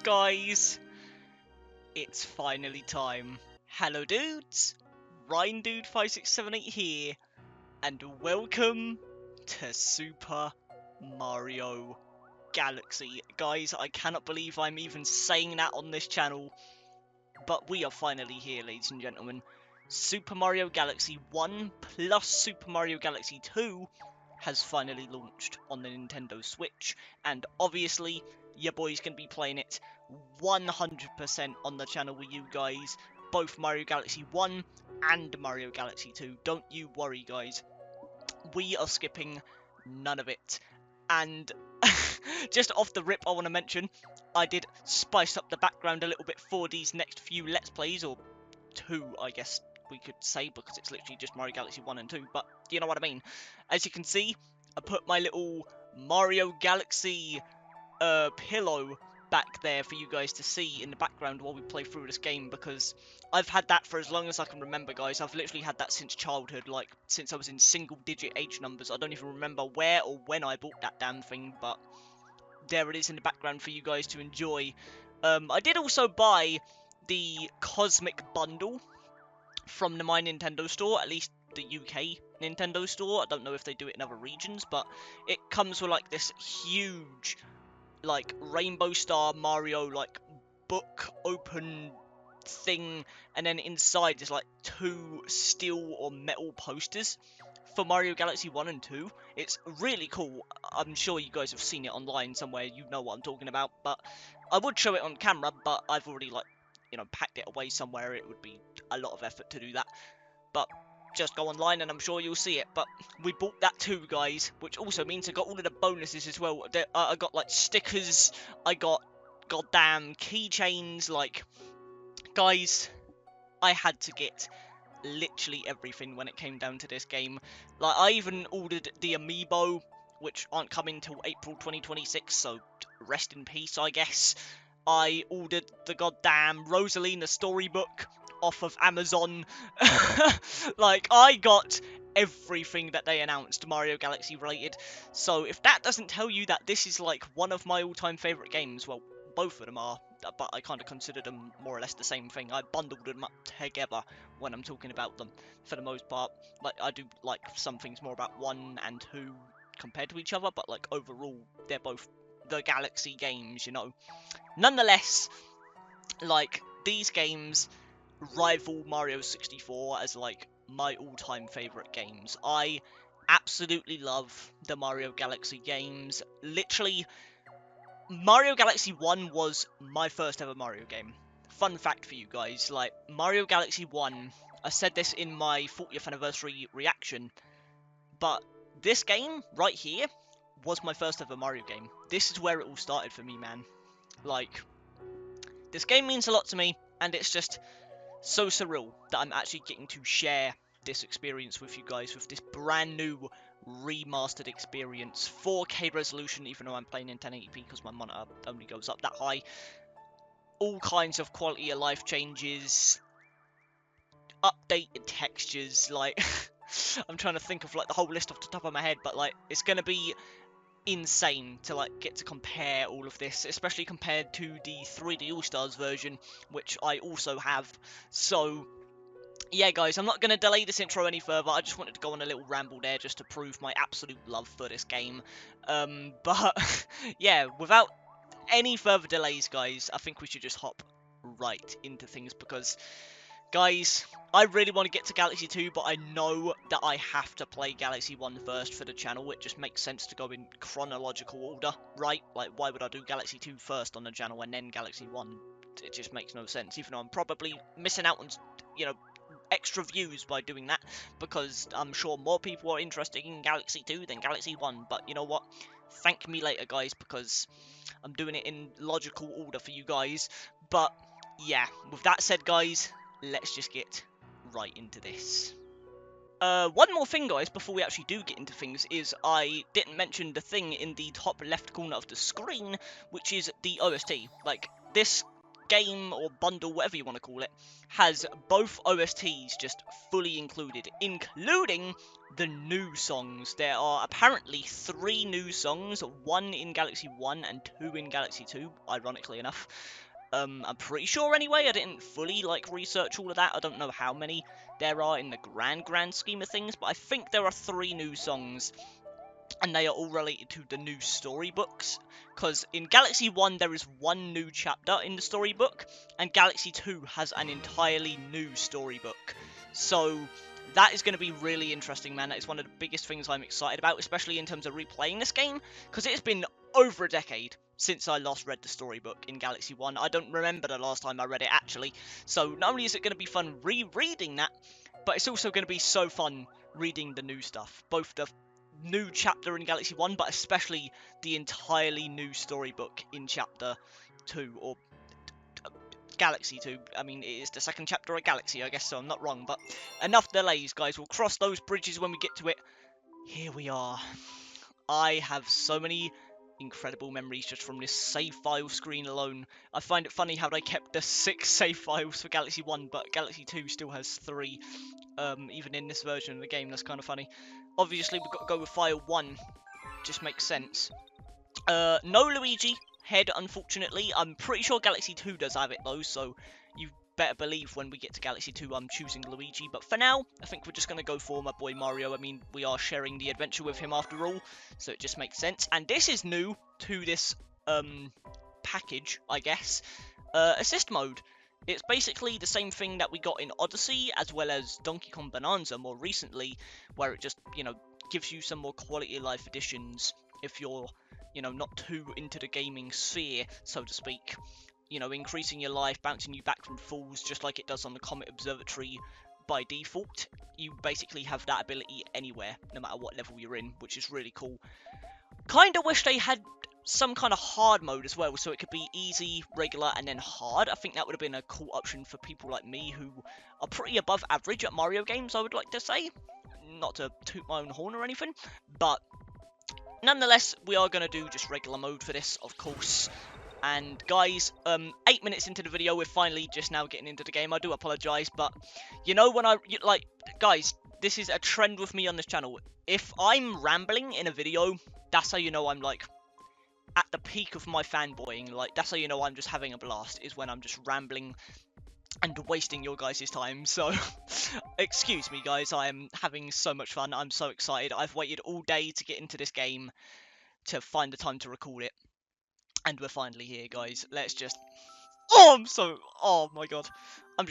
Guys, it's finally time. Hello dudes, RyanDude5678 here, and welcome to Super Mario Galaxy. Guys, I cannot believe I'm even saying that on this channel, but we are finally here, ladies and gentlemen. Super Mario Galaxy 1 plus Super Mario Galaxy 2 has finally launched on the Nintendo Switch, and obviously, your boy's going to be playing it 100% on the channel with you guys, both Mario Galaxy 1 and Mario Galaxy 2. Don't you worry, guys. We are skipping none of it. And just off the rip, I want to mention, I did spice up the background a little bit for these next few Let's Plays, or two, I guess we could say, because it's literally just Mario Galaxy 1 and 2, but you know what I mean. As you can see, I put my little Mario Galaxy pillow back there for you guys to see in the background while we play through this game, because I've had that for as long as I can remember, guys. I've literally had that since childhood, like since I was in single-digit age numbers. I don't even remember where or when I bought that damn thing, but there it is in the background for you guys to enjoy. I did also buy the Cosmic Bundle from the My Nintendo store, at least the UK Nintendo store. I don't know if they do it in other regions, but it comes with like this huge like Rainbow Star Mario like book open thing, and then inside there's like two steel or metal posters for Mario Galaxy 1 and 2. It's really cool. I'm sure you guys have seen it online somewhere, you know what I'm talking about, but I would show it on camera, but I've already like, you know, packed it away somewhere. It would be a lot of effort to do that, but just go online and I'm sure you'll see it. But we bought that too, guys, which also means I got all of the bonuses as well. I got like stickers, I got goddamn keychains, like, guys, I had to get literally everything when it came down to this game. Like, I even ordered the amiibo, which aren't coming till April 2026, so rest in peace, I guess. I ordered the goddamn Rosalina storybook off of Amazon. Like, I got everything that they announced Mario Galaxy related. So if that doesn't tell you that this is like one of my all-time favourite games, well, both of them are, but I kind of consider them more or less the same thing. I bundled them up together when I'm talking about them, for the most part. Like, I do like some things more about 1 and 2 compared to each other, but like overall, they're both the Galaxy games, you know. Nonetheless, like, these games rival Mario 64 as like my all-time favorite games. I absolutely love the Mario Galaxy games. Literally, Mario Galaxy 1 was my first ever Mario game. Fun fact for you guys, like, Mario Galaxy 1, I said this in my 40th anniversary reaction, but this game right here was my first ever Mario game. This is where it all started for me, man. Like, this game means a lot to me, and it's just so surreal that I'm actually getting to share this experience with you guys, with this brand new remastered experience, 4K resolution, even though I'm playing in 1080p because my monitor only goes up that high. All kinds of quality of life changes, updated textures, like, I'm trying to think of like the whole list off the top of my head, but like, it's gonna be insane to like get to compare all of this, especially compared to the 3D All-Stars version, which I also have. So yeah, guys, I'm not going to delay this intro any further. I just wanted to go on a little ramble there just to prove my absolute love for this game. But yeah, without any further delays, guys, I think we should just hop right into things, because guys, I really want to get to Galaxy 2, but I know that I have to play Galaxy 1 first for the channel. It just makes sense to go in chronological order, right? Like, why would I do Galaxy 2 first on the channel and then Galaxy 1? It just makes no sense, even though I'm probably missing out on, you know, extra views by doing that, because I'm sure more people are interested in Galaxy 2 than Galaxy 1, but you know what? Thank me later, guys, because I'm doing it in logical order for you guys. But yeah, with that said, guys, let's just get right into this. One more thing, guys, before we actually do get into things, is I didn't mention the thing in the top left corner of the screen, which is the OST. Like, this game or bundle, whatever you want to call it, has both OSTs just fully included, including the new songs. There are apparently 3 new songs, 1 in Galaxy 1 and 2 in Galaxy 2, ironically enough. I'm pretty sure anyway. I didn't fully research all of that. I don't know how many there are in the grand scheme of things, but I think there are 3 new songs, and they are all related to the new storybooks. Because in Galaxy 1 there is 1 new chapter in the storybook, and Galaxy 2 has an entirely new storybook. So that is going to be really interesting, man. That is one of the biggest things I'm excited about, especially in terms of replaying this game, because it's been over a decade since I last read the storybook in Galaxy 1. I don't remember the last time I read it, actually. So not only is it going to be fun rereading that, but it's also going to be so fun reading the new stuff. Both the new chapter in Galaxy 1, but especially the entirely new storybook in Chapter 2, or Galaxy 2. I mean, it is the second chapter of Galaxy, I guess, so I'm not wrong, but enough delays, guys. We'll cross those bridges when we get to it. Here we are. I have so many incredible memories just from this save file screen alone. I find it funny how they kept the 6 save files for Galaxy 1, but Galaxy 2 still has 3, even in this version of the game. That's kind of funny. Obviously, we've got to go with file 1. Just makes sense. No Luigi head, unfortunately. I'm pretty sure Galaxy 2 does have it, though, so you better believe when we get to Galaxy 2 I'm choosing Luigi. But for now, I think we're just going to go for my boy Mario. I mean, we are sharing the adventure with him after all, so it just makes sense. And this is new to this package, I guess. Assist mode. It's basically the same thing that we got in Odyssey, as well as Donkey Kong Bonanza more recently, where it just, gives you some more quality of life additions if you're, not too into the gaming sphere, so to speak. Increasing your life, bouncing you back from falls, just like it does on the Comet Observatory by default. You basically have that ability anywhere, no matter what level you're in, which is really cool. Kinda wish they had some kind of hard mode as well, so it could be easy, regular, and then hard. I think that would have been a cool option for people like me who are pretty above average at Mario games, I would like to say. Not to toot my own horn or anything, but nonetheless, we are going to do just regular mode for this, of course. And guys, 8 minutes into the video, we're finally just now getting into the game. I do apologise, but when guys, this is a trend with me on this channel. If I'm rambling in a video, that's how you know I'm at the peak of my fanboying. That's how you know I'm just having a blast, is when I'm just rambling and wasting your guys' time. So excuse me, guys, I am having so much fun. I'm so excited. I've waited all day to get into this game to find the time to record it, and we're finally here, guys. Let's just oh my god, I'm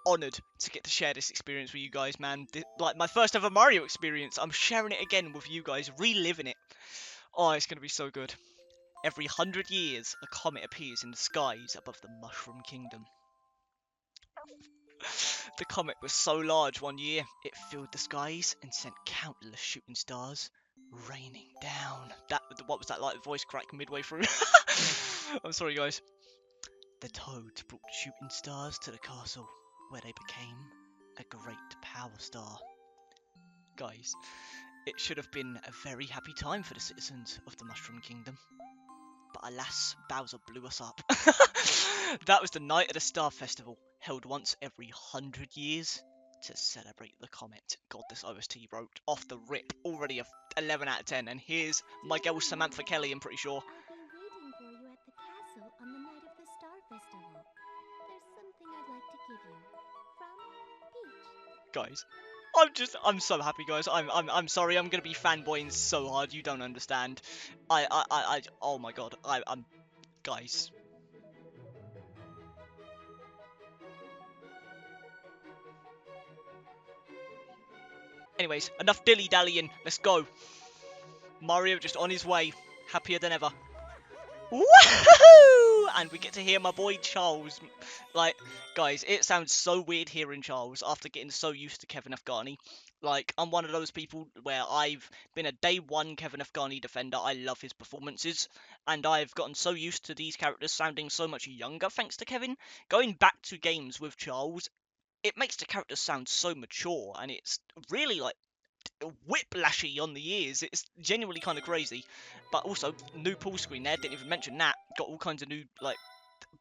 honoured to get to share this experience with you guys, man. My first ever Mario experience. I'm sharing it again with you guys, reliving it. Oh, it's gonna be so good. Every 100 years, a comet appears in the skies above the Mushroom Kingdom. The comet was so large one year, it filled the skies and sent countless shooting stars raining down. What was that like? Voice crack midway through. I'm sorry, guys. The toads brought shooting stars to the castle, where they became a great power star. Guys, it should have been a very happy time for the citizens of the Mushroom Kingdom. But alas, Bowser blew us up. That was the night of the Star Festival, held once every 100 years to celebrate the comet. God, this OST wrote off the rip. Already a 11 out of 10. And here's my girl Samantha Kelly, I'm pretty sure. I'll be waiting for you at the castle on the night of the Star Festival. There's something I'd like to give you. From Peach. Guys, I'm so happy, guys. I'm sorry, I'm gonna be fanboying so hard, you don't understand. Oh my god, I'm, guys. Anyways, enough dilly-dallying, let's go. Mario just on his way, happier than ever. Woohoo! And we get to hear my boy Charles. Guys, it sounds so weird hearing Charles after getting so used to Kevin Afghani. I'm one of those people where I've been a day one Kevin Afghani defender. I love his performances, and I've gotten so used to these characters sounding so much younger thanks to Kevin. Going back to games with Charles, it makes the characters sound so mature, and it's really whiplashy on the ears. It's genuinely kind of crazy. But also, new pull screen there, didn't even mention that. Got all kinds of new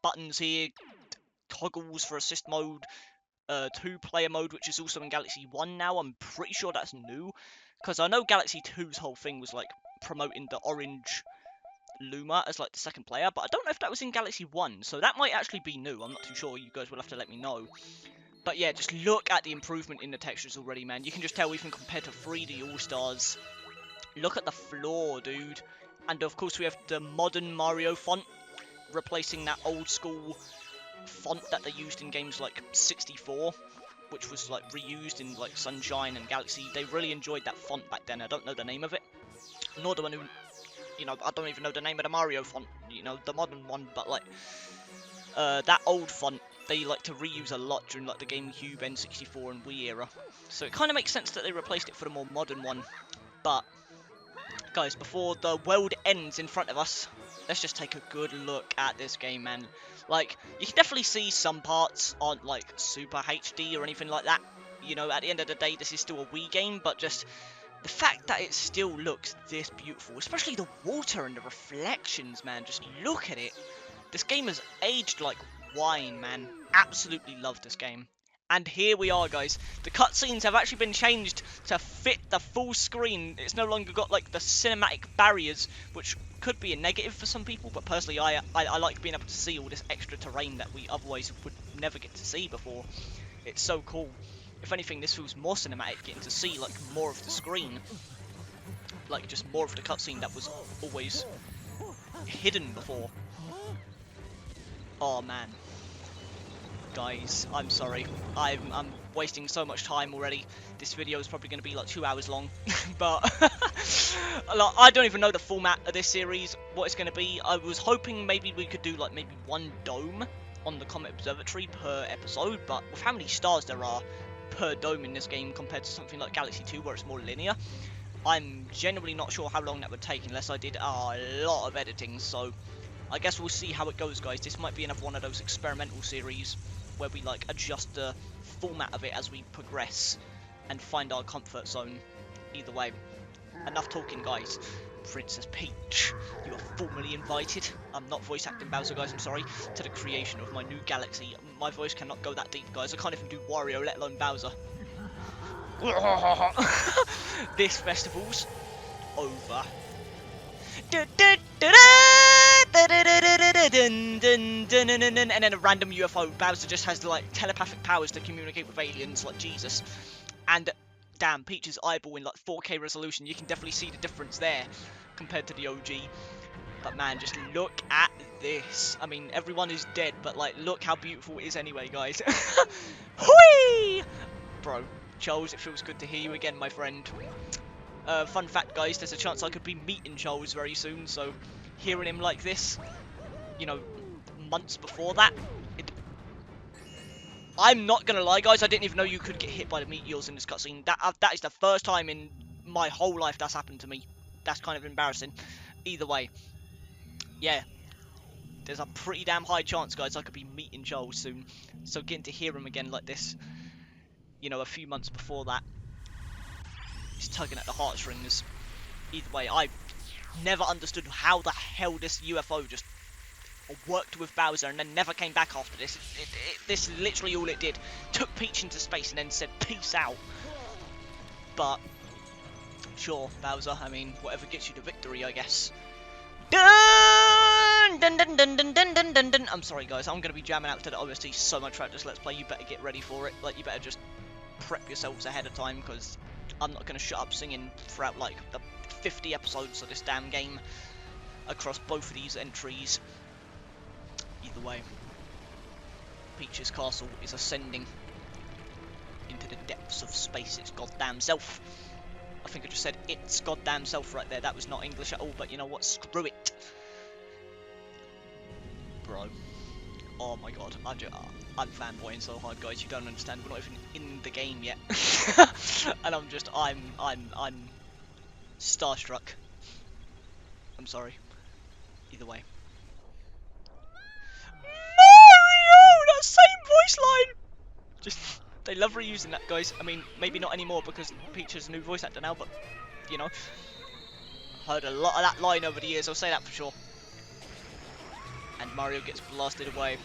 buttons here, toggles for assist mode, 2-player mode, which is also in Galaxy 1 now. I'm pretty sure that's new, because I know Galaxy 2's whole thing was like promoting the orange Luma as like the second player, but I don't know if that was in Galaxy 1, so that might actually be new. I'm not too sure. You guys will have to let me know. But yeah, just look at the improvement in the textures already, man. You can just tell even compared to 3D All-Stars. Look at the floor, dude. And of course we have the modern Mario font, replacing that old school font that they used in games like 64, which was like reused in like Sunshine and Galaxy. They really enjoyed that font back then. I don't know the name of it, nor do I know, I don't even know the name of the Mario font, the modern one, but like, that old font, they like to reuse a lot during like the GameCube, N64 and Wii era. So it kind of makes sense that they replaced it for the more modern one. But guys, before the world ends in front of us, let's just take a good look at this game, man. Like, you can definitely see some parts on like Super HD or anything like that. At the end of the day, this is still a Wii game, but just the fact that it still looks this beautiful, especially the water and the reflections, man, just look at it. This game has aged like wine, man. Absolutely love this game. And here we are, guys. The cutscenes have actually been changed to fit the full screen. It's no longer got like the cinematic barriers, which could be a negative for some people, but personally I like being able to see all this extra terrain that we otherwise would never get to see before. It's so cool. If anything, this feels more cinematic, getting to see like more of the screen. Like just more of the cutscene that was always hidden before. Oh man. Guys, I'm sorry. I'm wasting so much time already. This video is probably going to be like 2 hours long. But like, I don't even know the format of this series, what it's going to be. I was hoping maybe we could do like maybe one dome on the Comet Observatory per episode, but with how many stars there are per dome in this game compared to something like Galaxy 2 where it's more linear, I'm genuinely not sure how long that would take unless I did a lot of editing. So I guess we'll see how it goes, guys. This might be another one of those experimental series where we like adjust the format of it as we progress and find our comfort zone. Either way, enough talking, guys. Princess Peach, you are formally invited. I'm not voice acting Bowser, guys, I'm sorry, to the creation of my new galaxy. My voice cannot go that deep, guys. I can't even do Wario, let alone Bowser. This festival's over. And then a random UFO. Bowser just has like telepathic powers to communicate with aliens, like Jesus. And damn, Peach's eyeball in like 4K resolution. You can definitely see the difference there compared to the OG. But man, just look at this. I mean, everyone is dead, but like, look how beautiful it is anyway, guys. Whee! Bro, Charles, it feels good to hear you again, my friend. Fun fact, guys, there's a chance I could be meeting Charles very soon, so hearing him like this, months before that, I'm not gonna lie, guys, I didn't even know you could get hit by the meteors in this cutscene. That is the first time in my whole life that's happened to me. That's kind of embarrassing. Either way, yeah, there's a pretty damn high chance, guys, I could be meeting Charles soon. So getting to hear him again like this, a few months before that, is tugging at the heartstrings. Either way, I never understood how the hell this UFO just worked with Bowser and then never came back after this. This is literally all it did. Took Peach into space and then said, peace out. But, sure, Bowser, I mean, whatever gets you to victory, I guess. Dun, dun, dun, dun, dun, dun, dun, dun, dun. I'm sorry, guys, I'm going to be jamming out to the OST so much throughout this Let's Play. You better get ready for it. Like, you better just prep yourselves ahead of time, because I'm not going to shut up singing throughout, like, the 50 episodes of this damn game across both of these entries. Either way, Peach's castle is ascending into the depths of space, its goddamn self. I think I just said its goddamn self right there. That was not English at all, but you know what? Screw it. Bro. Oh my god. I'm fanboying so hard, guys. You don't understand. We're not even in the game yet. And I'm starstruck. I'm sorry. Either way. Mario! That same voice line! Just, they love reusing that, guys. I mean, maybe not anymore because Peach is a new voice actor now, but, heard a lot of that line over the years, I'll say that for sure. And Mario gets blasted away.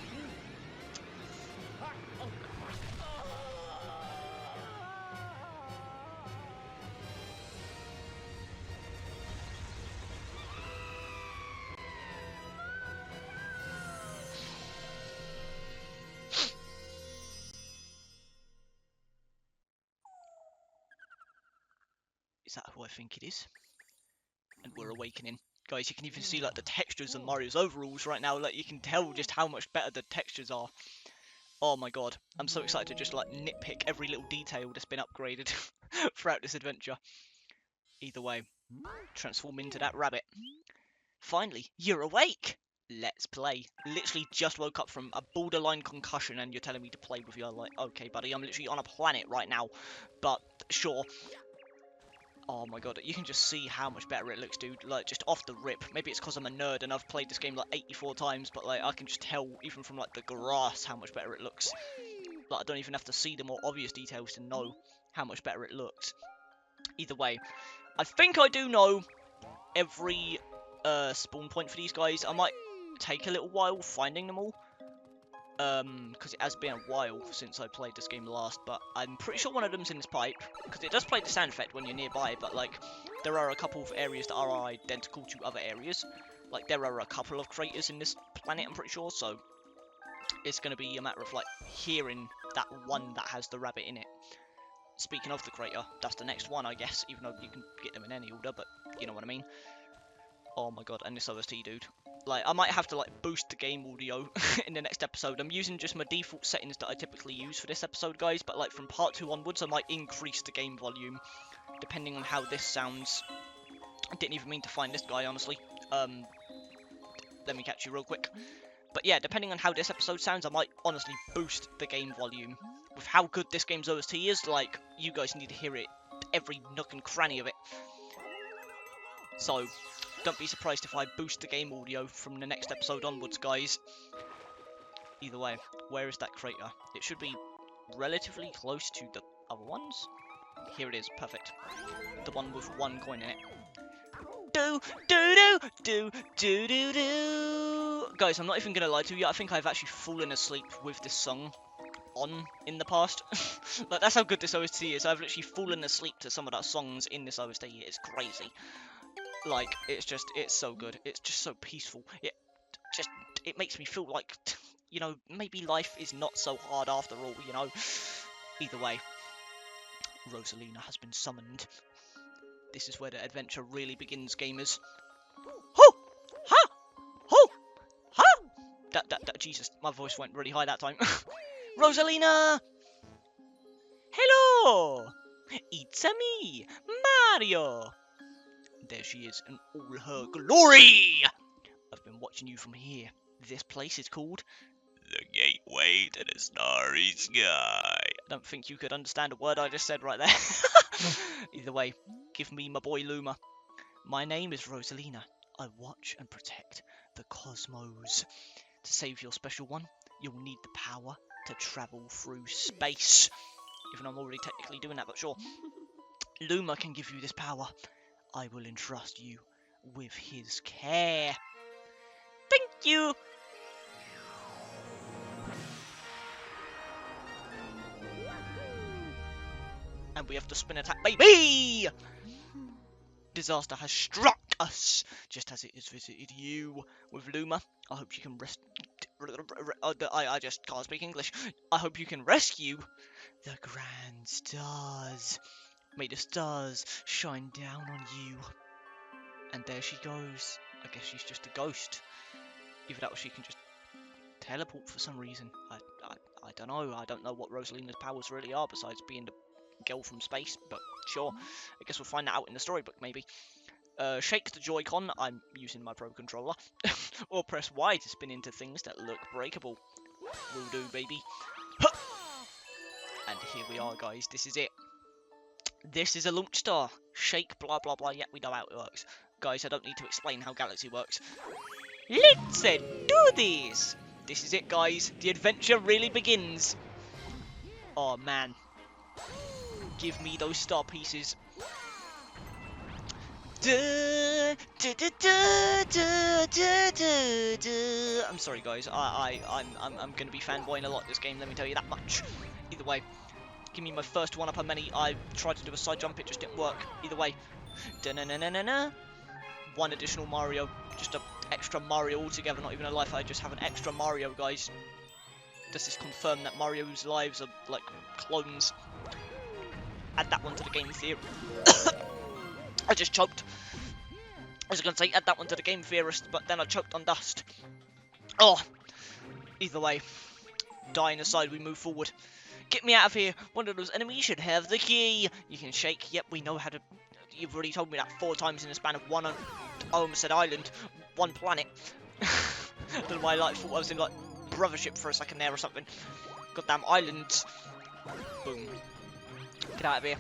Is that who I think it is? And we're awakening. Guys, you can even see like the textures of Mario's overalls right now. Like you can tell just how much better the textures are. Oh my god, I'm so excited to just like nitpick every little detail that's been upgraded throughout this adventure. Either way, transform into that rabbit. Finally, you're awake! Let's play. Literally just woke up from a borderline concussion and you're telling me to play with you. I'm like, okay buddy, I'm literally on a planet right now. But, sure. Oh my god, you can just see how much better it looks, dude. Like, just off the rip. Maybe it's because I'm a nerd and I've played this game like 84 times, but like, I can just tell, even from like the grass, how much better it looks. Like, I don't even have to see the more obvious details to know how much better it looks. Either way, I think I do know every spawn point for these guys. I might take a little while finding them all. Because it has been a while since I played this game last, but I'm pretty sure one of them's in this pipe, because it does play the sound effect when you're nearby, but like, there are a couple of areas that are identical to other areas. Like, there are a couple of craters in this planet, I'm pretty sure, so it's going to be a matter of like, hearing that one that has the rabbit in it. Speaking of the crater, that's the next one, I guess, even though you can get them in any order, but you know what I mean. Oh my god, and this OST, dude. Like, I might have to, like, boost the game audio in the next episode. I'm using just my default settings that I typically use for this episode, guys, but, like, from part 2 onwards, I might increase the game volume, depending on how this sounds. I didn't even mean to find this guy, honestly. Let me catch you real quick. But yeah, depending on how this episode sounds, I might honestly boost the game volume. With how good this game's OST is, like, you guys need to hear it, every nook and cranny of it. So, don't be surprised if I boost the game audio from the next episode onwards, guys. Either way, where is that crater? It should be relatively close to the other ones. Here it is, perfect. The one with one coin in it. Do, do, do, do, do, do, do. Guys, I'm not even gonna lie to you, I think I've actually fallen asleep with this song on in the past. Like, that's how good this OST is. I've literally fallen asleep to some of the songs in this OST. It's crazy. Like, it's so good. It's just so peaceful. It makes me feel like, you know, maybe life is not so hard after all, you know. Either way, Rosalina has been summoned. This is where the adventure really begins, gamers. Ho! Ha! Ho! Ha! Jesus, my voice went really high that time. Rosalina! Hello! It's-a me, Mario! There she is in all her glory! I've been watching you from here. This place is called the Gateway to the Starry Sky. I don't think you could understand a word I just said right there. Either way, give me my boy Luma. My name is Rosalina. I watch and protect the cosmos. To save your special one, you'll need the power to travel through space. Even though I'm already technically doing that, but sure. Luma can give you this power. I will entrust you with his care. Thank you! And we have to spin attack, baby! Disaster has struck us, just as it has visited you. With Luma, I hope you can I just can't speak English. I hope you can rescue the grand stars. May the stars shine down on you. And there she goes. I guess she's just a ghost. Either that or she can just teleport for some reason. I don't know. I don't know what Rosalina's powers really are besides being the girl from space, but sure. I guess we'll find that out in the storybook, maybe. Shake the Joy-Con. I'm using my Pro Controller. Or press Y to spin into things that look breakable. Will do, baby. Huh! And here we are, guys. This is it. This is a launch star. Shake, blah, blah, blah. Yeah, we know how it works. Guys, I don't need to explain how Galaxy works. Let's do this! This is it, guys. The adventure really begins. Oh, man. Give me those star pieces. I'm sorry, guys. I'm gonna be fanboying a lot this game. Let me tell you that much. Either way, give me my first one up on many. I tried to do a side jump, it just didn't work. Either way, one additional Mario, just an extra Mario altogether. Not even a life. I just have an extra Mario, guys. Does this confirm that Mario's lives are like clones? Add that one to the game theory. I just choked. I was going to say, add that one to the game theorist, but then I choked on dust. Oh, either way, dying aside, we move forward. Get me out of here. One of those enemies should have the key. You can shake. Yep, we know how to... You've already told me that 4 times in the span of one... I almost said island. One planet. I don't know why I thought I was in, like, brothership for a second there or something. Goddamn islands. Boom. Get out of here.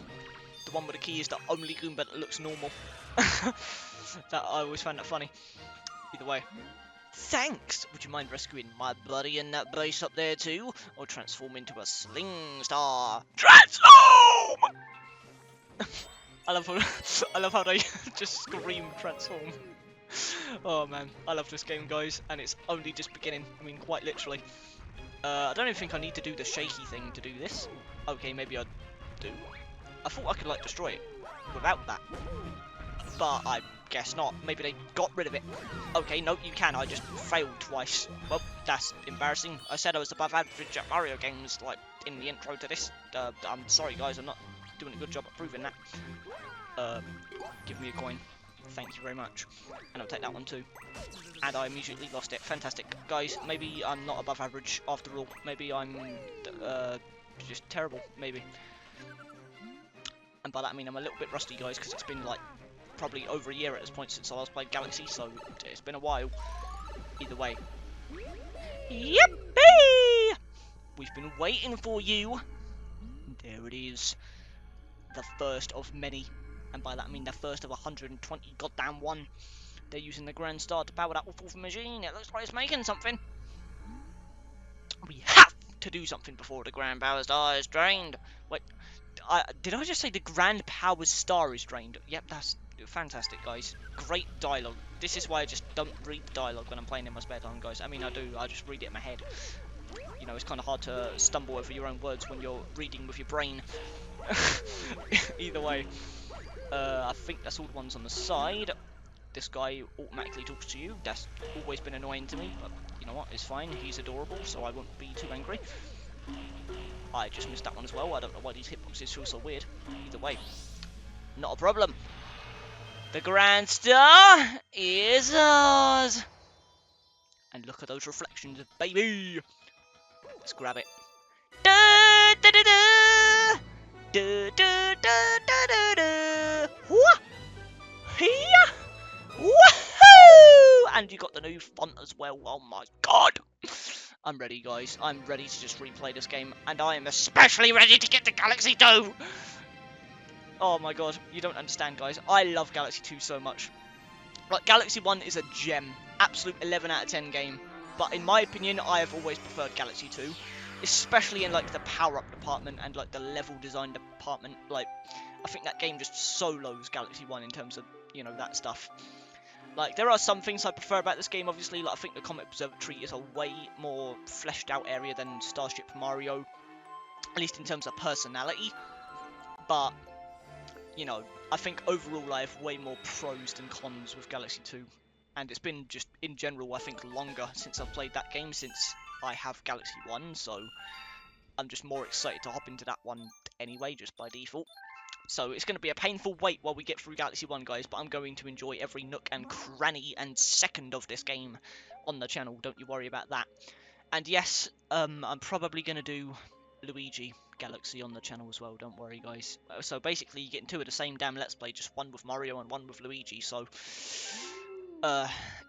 The one with the key is the only Goomba that looks normal. That I always find that funny. Either way. Thanks! Would you mind rescuing my buddy in that base up there too? Or transform into a sling star? Transform! I love how they just scream transform. Oh man, I love this game, guys, and it's only just beginning. I mean, quite literally. I don't even think I need to do the shaky thing to do this. Okay, maybe I do. I thought I could, like, destroy it without that. But I guess not. Maybe they got rid of it. Okay, no, you can. I just failed twice. Well, that's embarrassing. I said I was above average at Mario games, like, in the intro to this. I'm sorry, guys. I'm not doing a good job at proving that. Give me a coin. Thank you very much. And I'll take that one too. And I immediately lost it. Fantastic. Guys, maybe I'm not above average after all. Maybe I'm just terrible, maybe. And by that I mean I'm a little bit rusty, guys, because it's been like probably over a year at this point since I last played Galaxy, so it's been a while. Either way. Yippee! We've been waiting for you. There it is. The first of many. And by that I mean the first of 120 goddamn one. They're using the Grand Star to power that awful machine. It looks like it's making something. We have to do something before the Grand Power Star is drained. Wait, did I just say the Grand Power Star is drained? Yep, that's fantastic, guys. Great dialogue. This is why I just don't read the dialogue when I'm playing in my spare time, guys. I mean, I do. I just read it in my head. You know, it's kind of hard to stumble over your own words when you're reading with your brain. Either way. I think that's all the ones on the side. This guy automatically talks to you. That's always been annoying to me, but you know what? It's fine. He's adorable, so I won't be too angry. I just missed that one as well. I don't know why these hitboxes feel so weird. Either way, not a problem. The Grand Star is ours. And look at those reflections, baby. Let's grab it. Da, da, da, da. Da, da, da, da, da, da. Wha? Here? Woohoo! And you got the new font as well. Oh my god. I'm ready, guys. I'm ready to just replay this game. And I am especially ready to get to Galaxy 2. Oh my god. You don't understand, guys. I love Galaxy 2 so much. Like, Galaxy 1 is a gem. Absolute 11 out of 10 game. But in my opinion, I have always preferred Galaxy 2. Especially in, like, the power-up department and, like, the level design department. Like, I think that game just solos Galaxy 1 in terms of, you know, that stuff. Like, there are some things I prefer about this game, obviously. Like, I think the Comet Observatory is a way more fleshed out area than Starship Mario. At least in terms of personality. But, you know, I think overall I have way more pros than cons with Galaxy 2. And it's been just, in general, I think longer since I've played that game, since I have Galaxy 1. So, I'm just more excited to hop into that one anyway, just by default. So it's going to be a painful wait while we get through Galaxy 1, guys, but I'm going to enjoy every nook and cranny and second of this game on the channel. Don't you worry about that. And yes, I'm probably going to do Luigi Galaxy on the channel as well. Don't worry, guys. So basically, you're getting two of the same damn Let's Play, just one with Mario and one with Luigi. So,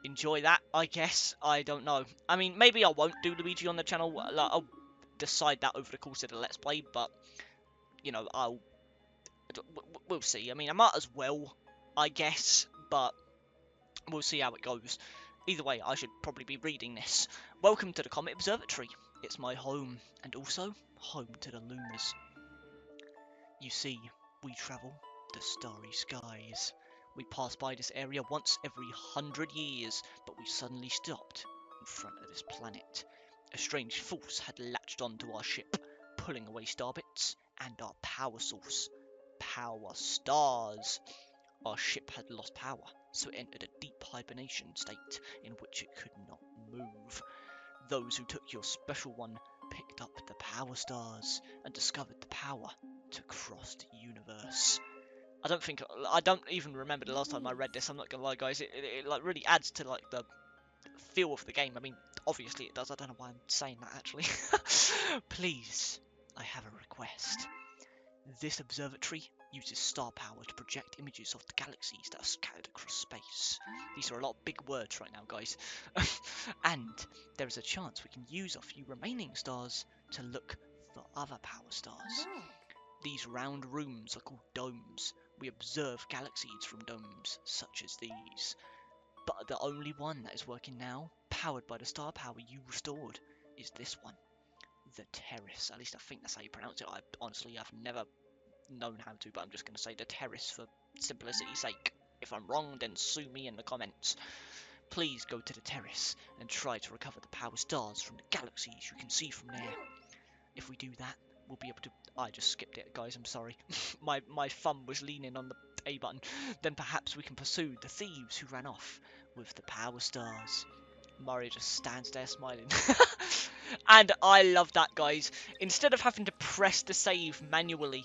enjoy that, I guess. I don't know. I mean, maybe I won't do Luigi on the channel. Like, I'll decide that over the course of the Let's Play, but, you know, we'll see. I mean, I might as well, I guess, but we'll see how it goes. Either way, I should probably be reading this. Welcome to the Comet Observatory. It's my home, and also home to the Lunas. You see, we travel the starry skies. We pass by this area once every 100 years, but we suddenly stopped in front of this planet. A strange force had latched onto our ship, pulling away starbits and our power source. Power stars. Our ship had lost power, so it entered a deep hibernation state in which it could not move. Those who took your special one picked up the power stars and discovered the power to cross the universe. I don't even remember the last time I read this. I'm not gonna lie, guys. It like really adds to like the feel of the game. I mean, obviously it does. I don't know why I'm saying that actually. Please, I have a request. This observatory uses star power to project images of the galaxies that are scattered across space. These are a lot of big words right now, guys. And there is a chance we can use a few remaining stars to look for other power stars. These round rooms are called domes. We observe galaxies from domes such as these. But the only one that is working now, powered by the star power you restored, is this one. The terrace. At least I think that's how you pronounce it. I honestly have never known how to, but I'm just going to say the terrace for simplicity's sake. If I'm wrong, then sue me in the comments. Please go to the terrace and try to recover the power stars from the galaxies you can see from there. If we do that, we'll be able to... I just skipped it, guys, I'm sorry. my thumb was leaning on the A button. Then perhaps we can pursue the thieves who ran off with the power stars. Mario just stands there smiling. And I love that, guys. Instead of having to press the save manually,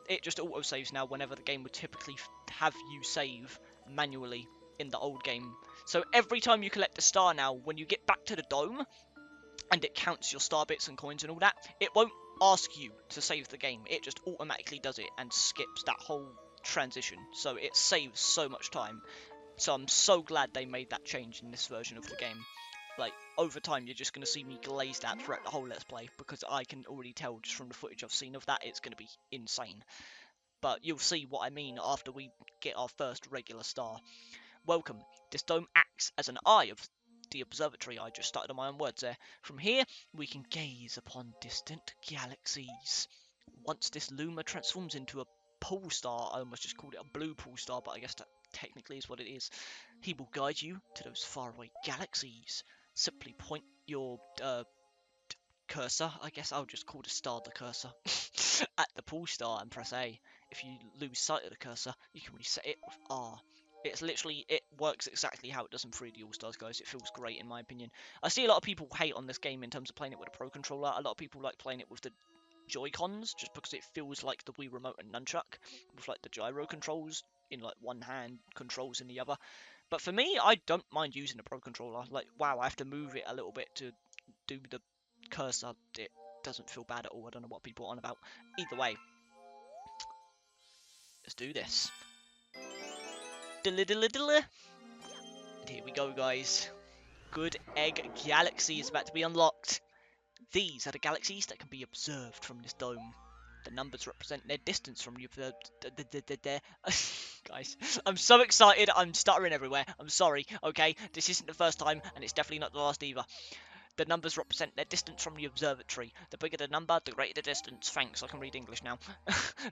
it just auto-saves now whenever the game would typically have you save manually in the old game. So every time you collect a star now, when you get back to the dome, and it counts your star bits and coins and all that, it won't ask you to save the game. It just automatically does it and skips that whole transition. So it saves so much time. So I'm so glad they made that change in this version of the game. Like, over time, you're just going to see me glazed at throughout the whole Let's Play, because I can already tell just from the footage I've seen of that, it's going to be insane. But you'll see what I mean after we get our first regular star. Welcome. This dome acts as an eye of the observatory. I just started on my own words there. From here, we can gaze upon distant galaxies. Once this luma transforms into a pole star, I almost just called it a blue pole star, but I guess that technically is what it is. He will guide you to those faraway galaxies. Simply point your cursor, I guess I'll just call the star the cursor, at the pole star and press A. If you lose sight of the cursor, you can reset it with R. It's literally, it works exactly how it does in 3D All-Stars, guys. It feels great in my opinion. I see a lot of people hate on this game in terms of playing it with a Pro Controller. A lot of people like playing it with the Joy-Cons, just because it feels like the Wii Remote and Nunchuck, with like the gyro controls in like one hand, controls in the other. But for me, I don't mind using a Pro Controller. Like, wow, I have to move it a little bit to do the cursor. It doesn't feel bad at all. I don't know what people are on about. Either way, let's do this. And here we go, guys. Good Egg Galaxy is about to be unlocked. These are the galaxies that can be observed from this dome. The numbers represent their distance from you. Guys, I'm so excited. I'm stuttering everywhere. I'm sorry, okay? This isn't the first time, and it's definitely not the last either. The numbers represent their distance from the observatory. The bigger the number, the greater the distance. Thanks, I can read English now.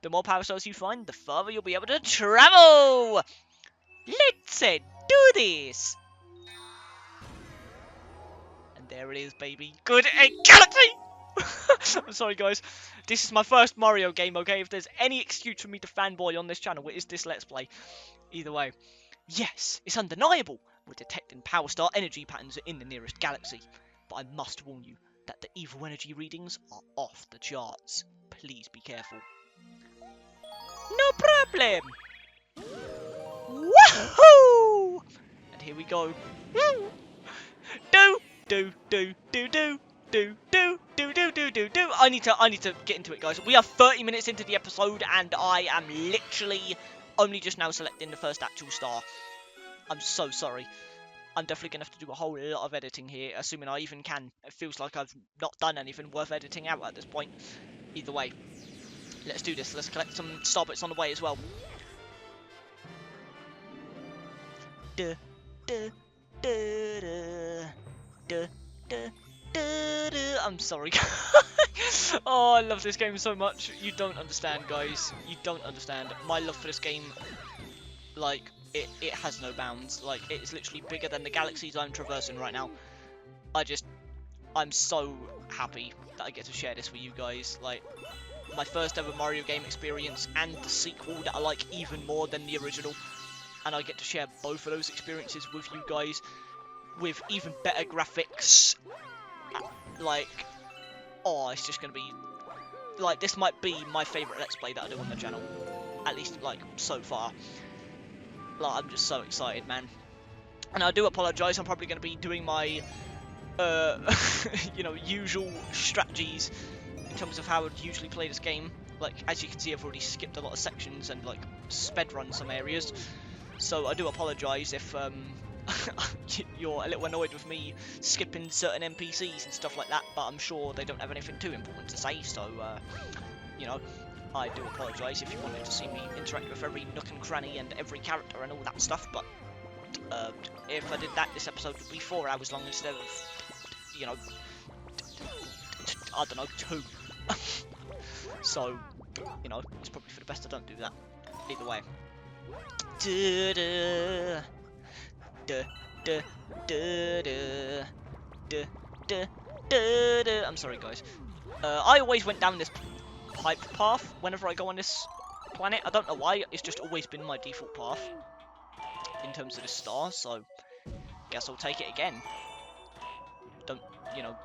The more power stars you find, the further you'll be able to travel! Let's do this! And there it is, baby. Good Egg Galaxy! I'm sorry, guys. This is my first Mario game, okay? If there's any excuse for me to fanboy on this channel, it is this Let's Play. Either way. Yes, it's undeniable. We're detecting power star energy patterns in the nearest galaxy. But I must warn you that the evil energy readings are off the charts. Please be careful. No problem! Wahoo! And here we go. Do, do, do, do, do. Do. I need to get into it, guys. We are 30 minutes into the episode, and I am literally only just now selecting the first actual star. I'm so sorry. I'm definitely going to have to do a whole lot of editing here, assuming I even can. It feels like I've not done anything worth editing out at this point. Either way, let's do this. Let's collect some star bits on the way as well. I'm sorry. Oh, I love this game so much. You don't understand, guys. You don't understand. My love for this game, like, it has no bounds. Like, it's literally bigger than the galaxies I'm traversing right now. I'm so happy that I get to share this with you guys. Like, my first ever Mario game experience and the sequel that I like even more than the original. And I get to share both of those experiences with you guys with even better graphics. Like, oh, it's just going to be... Like, this might be my favourite Let's Play that I do on the channel. At least, like, so far. Like, I'm just so excited, man. And I do apologise, I'm probably going to be doing my, you know, usual strategies in terms of how I would usually play this game. Like, as you can see, I've already skipped a lot of sections and, like, sped run some areas. So I do apologise if, you're a little annoyed with me skipping certain NPCs and stuff like that, but I'm sure they don't have anything too important to say, so, you know, I do apologise if you wanted to see me interact with every nook and cranny and every character and all that stuff, but, if I did that, this episode would be 4 hours long instead of, you know, I don't know, 2. So, you know, it's probably for the best I don't do that. Either way. I'm sorry, guys. I always went down this pipe path whenever I go on this planet. I don't know why. It's just always been my default path in terms of the star. So, guess I'll take it again. Don't, you know,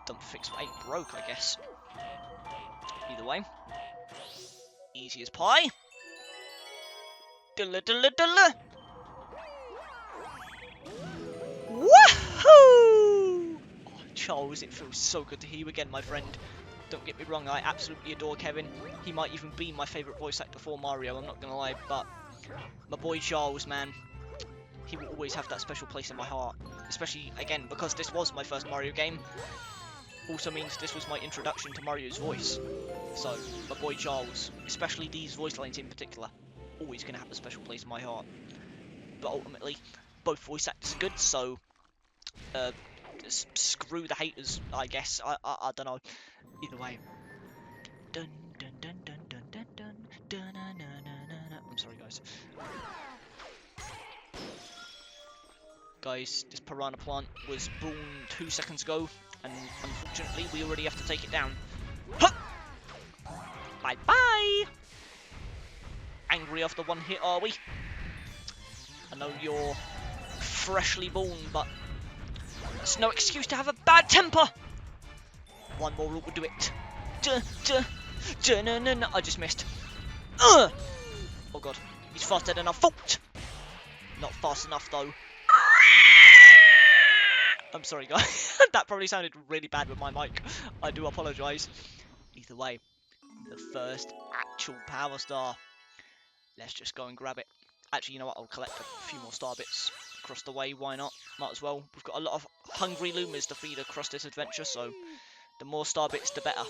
don't fix what ain't broke, I guess. Either way, easy as pie. Wahoo! Oh, Charles, it feels so good to hear you again, my friend. Don't get me wrong, I absolutely adore Kevin. He might even be my favourite voice actor for Mario, I'm not gonna lie, but my boy Charles, man, he will always have that special place in my heart. Especially, again, because this was my first Mario game. Also means this was my introduction to Mario's voice. So, my boy Charles, especially these voice lines in particular, always gonna have a special place in my heart. But ultimately, both voice actors are good, so screw the haters, I guess. I don't know. Either way. Dun dun dun dun dun dun dun dun dun dun. I'm sorry, guys. Guys, this piranha plant was born 2 seconds ago, and unfortunately, we already have to take it down. Huh! Bye bye. Angry after 1 hit, are we? I know you're freshly born, but that's no excuse to have a bad temper. 1 more will do it. No, I just missed. Oh god, he's faster than I thought. Not fast enough though. I'm sorry, guys. That probably sounded really bad with my mic. I do apologise. Either way, the first actual power star. Let's just go and grab it. Actually, you know what? I'll collect a few more star bits across the way. Why not? Might as well. We've got a lot of hungry Lumas to feed across this adventure, so the more star bits, the better.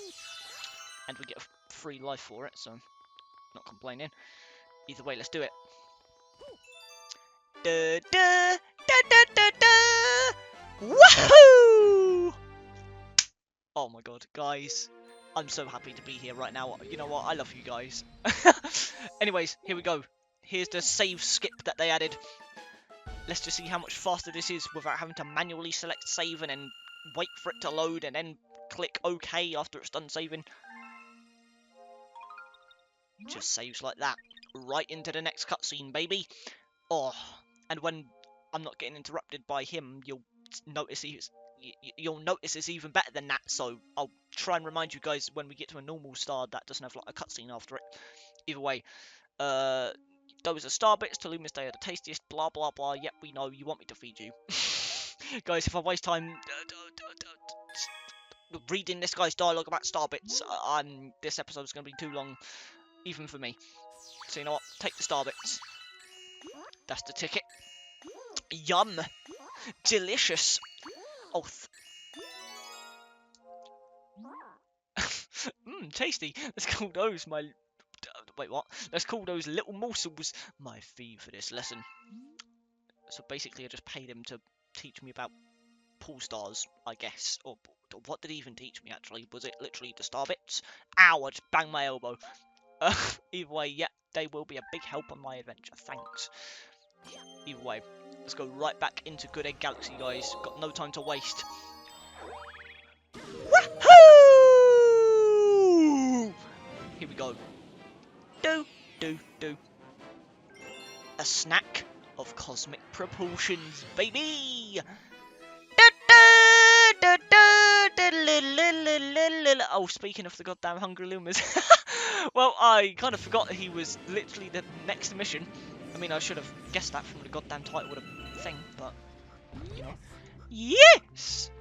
And we get a free life for it, so not complaining. Either way, let's do it. Da da da da da da! Wahoo! Oh my god, guys. I'm so happy to be here right now. You know what? I love you guys. Anyways, here we go. Here's the save skip that they added. Let's just see how much faster this is without having to manually select save and then wait for it to load and then click OK after it's done saving. Just saves like that. Right into the next cutscene, baby. Oh, and when I'm not getting interrupted by him, you'll notice it's even better than that. So I'll try and remind you guys when we get to a normal star that doesn't have like a cutscene after it. Either way, those are star bits to Lumis. They are the tastiest. Blah blah blah. Yep, we know you want me to feed you, guys. If I waste time reading this guy's dialogue about star bits, this episode's gonna be too long, even for me. So you know what? Take the star bits. That's the ticket. Yum. Delicious. Oh. Tasty. Let's call those my... Wait, what? Let's call those little morsels my fee for this lesson. So basically I just paid him to teach me about pool stars, I guess. Or what did he even teach me, actually? Was it literally the star bits? Ow, I just banged my elbow. Either way, yeah, they will be a big help on my adventure. Thanks. Either way, let's go right back into Good Egg Galaxy, guys. Got no time to waste. Wahoo! Here we go. Do. A snack of cosmic proportions, baby! Oh, speaking of the goddamn Hungry Lumas. Well, I kind of forgot he was literally the next mission. I mean, I should have guessed that from the goddamn title of the thing, but, you know. Yes!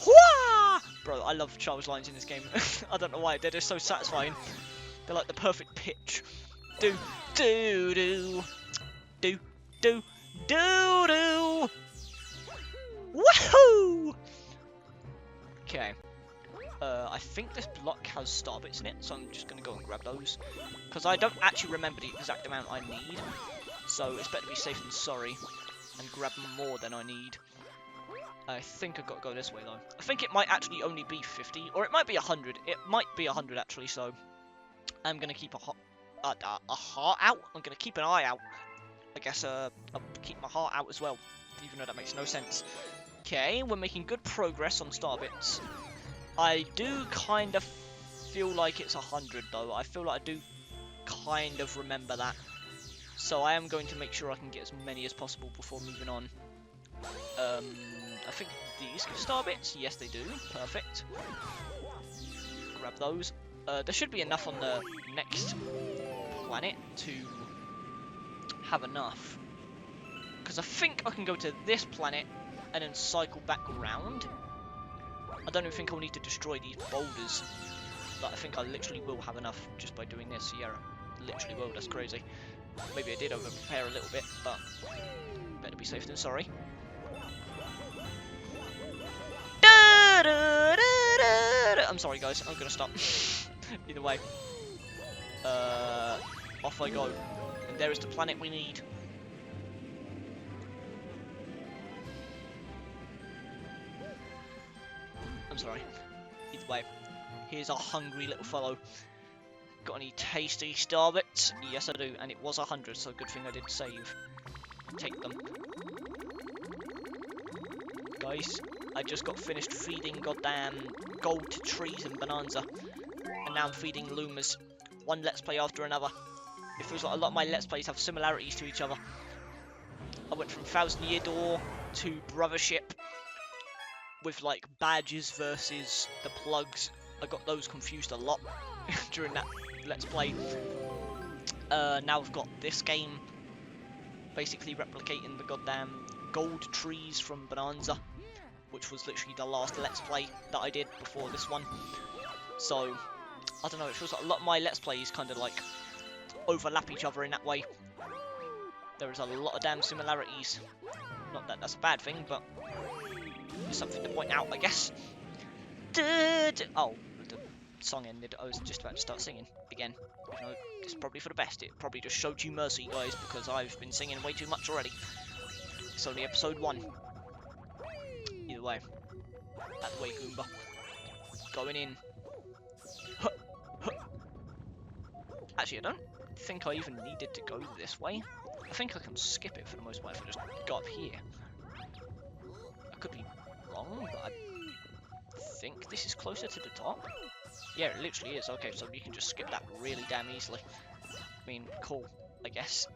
Hwah! Bro, I love Charles' lines in this game. I don't know why, they're just so satisfying. They're like the perfect pitch. Do, do, do. Do, do, do, do. Wahoo! Okay. I think this block has star bits in it, so I'm just going to go and grab those. Because I don't actually remember the exact amount I need. So it's better to be safe than sorry and grab more than I need. I think I've got to go this way though. I think it might actually only be 50, or it might be 100. It might be 100 actually, so I'm going to keep a heart out. I'm going to keep an eye out. I guess I'll keep my heart out as well, even though that makes no sense. Okay, we're making good progress on star bits. I do kind of feel like it's 100 though. I feel like I do kind of remember that. So I am going to make sure I can get as many as possible before moving on. I think these give star bits. Yes, they do. Perfect. Grab those. There should be enough on the next planet to have enough. Because I think I can go to this planet and then cycle back around. I don't even think I'll need to destroy these boulders. But I think I literally will have enough just by doing this. Yeah, literally will. That's crazy. Maybe I did over-prepare a little bit, but better be safe than sorry. I'm sorry, guys. I'm gonna stop. Either way. Off I go. And there is the planet we need. I'm sorry. Either way. Here's our hungry little fellow. Got any tasty star bits? Yes, I do. And it was 100, so good thing I did save. Take them. Guys, I just got finished feeding goddamn gold to trees in Bonanza. And now I'm feeding Lumas. One Let's Play after another. It feels like a lot of my Let's Plays have similarities to each other. I went from Thousand Year Door to Brothership. With like badges versus the plugs. I got those confused a lot during that Let's Play. Now I've got this game. Basically replicating the goddamn gold trees from Bonanza. Which was literally the last Let's Play that I did before this one. So, I don't know, it feels like a lot of my Let's Plays kind of like overlap each other in that way. There is a lot of damn similarities. Not that that's a bad thing, but it's something to point out, I guess. Oh, the song ended. I was just about to start singing again. You know, it's probably for the best. It probably just showed you mercy, guys, because I've been singing way too much already. It's only episode 1. Either way. Out the way, Goomba. Going in. Huh, huh. Actually, I don't think I even needed to go this way. I think I can skip it for the most part if I just go up here. I could be wrong, but I think this is closer to the top. Yeah, it literally is. Okay, so you can just skip that really damn easily. I mean, cool, I guess.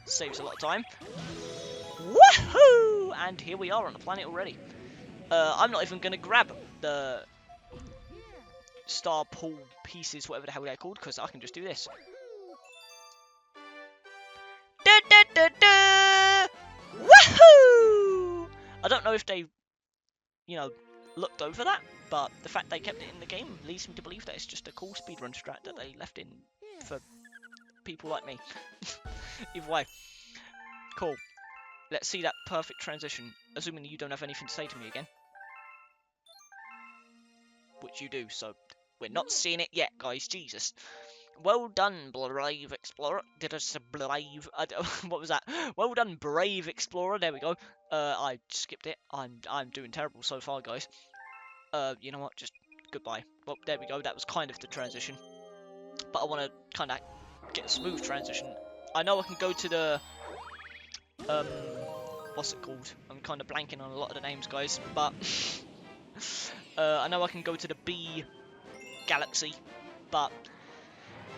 Saves a lot of time. Woohoo! And here we are on the planet already. I'm not even going to grab the star pool pieces, whatever the hell they're called, because I can just do this. Da, da, da, da! Woohoo! I don't know if they, you know, looked over that, but the fact they kept it in the game leads me to believe that it's just a cool speedrun strat that they left in for people like me. Either way, cool. Let's see that perfect transition, assuming you don't have anything to say to me again. Which you do, so we're not seeing it yet, guys. Jesus. Well done, brave explorer. Did I say brave? What was that? Well done, brave explorer. There we go. I skipped it. I'm doing terrible so far, guys. You know what? Just goodbye. Well, there we go. That was kind of the transition. But I want to kind of get a smooth transition. I know I can go to the what's it called? I'm kind of blanking on a lot of the names, guys. But I know I can go to the B galaxy, but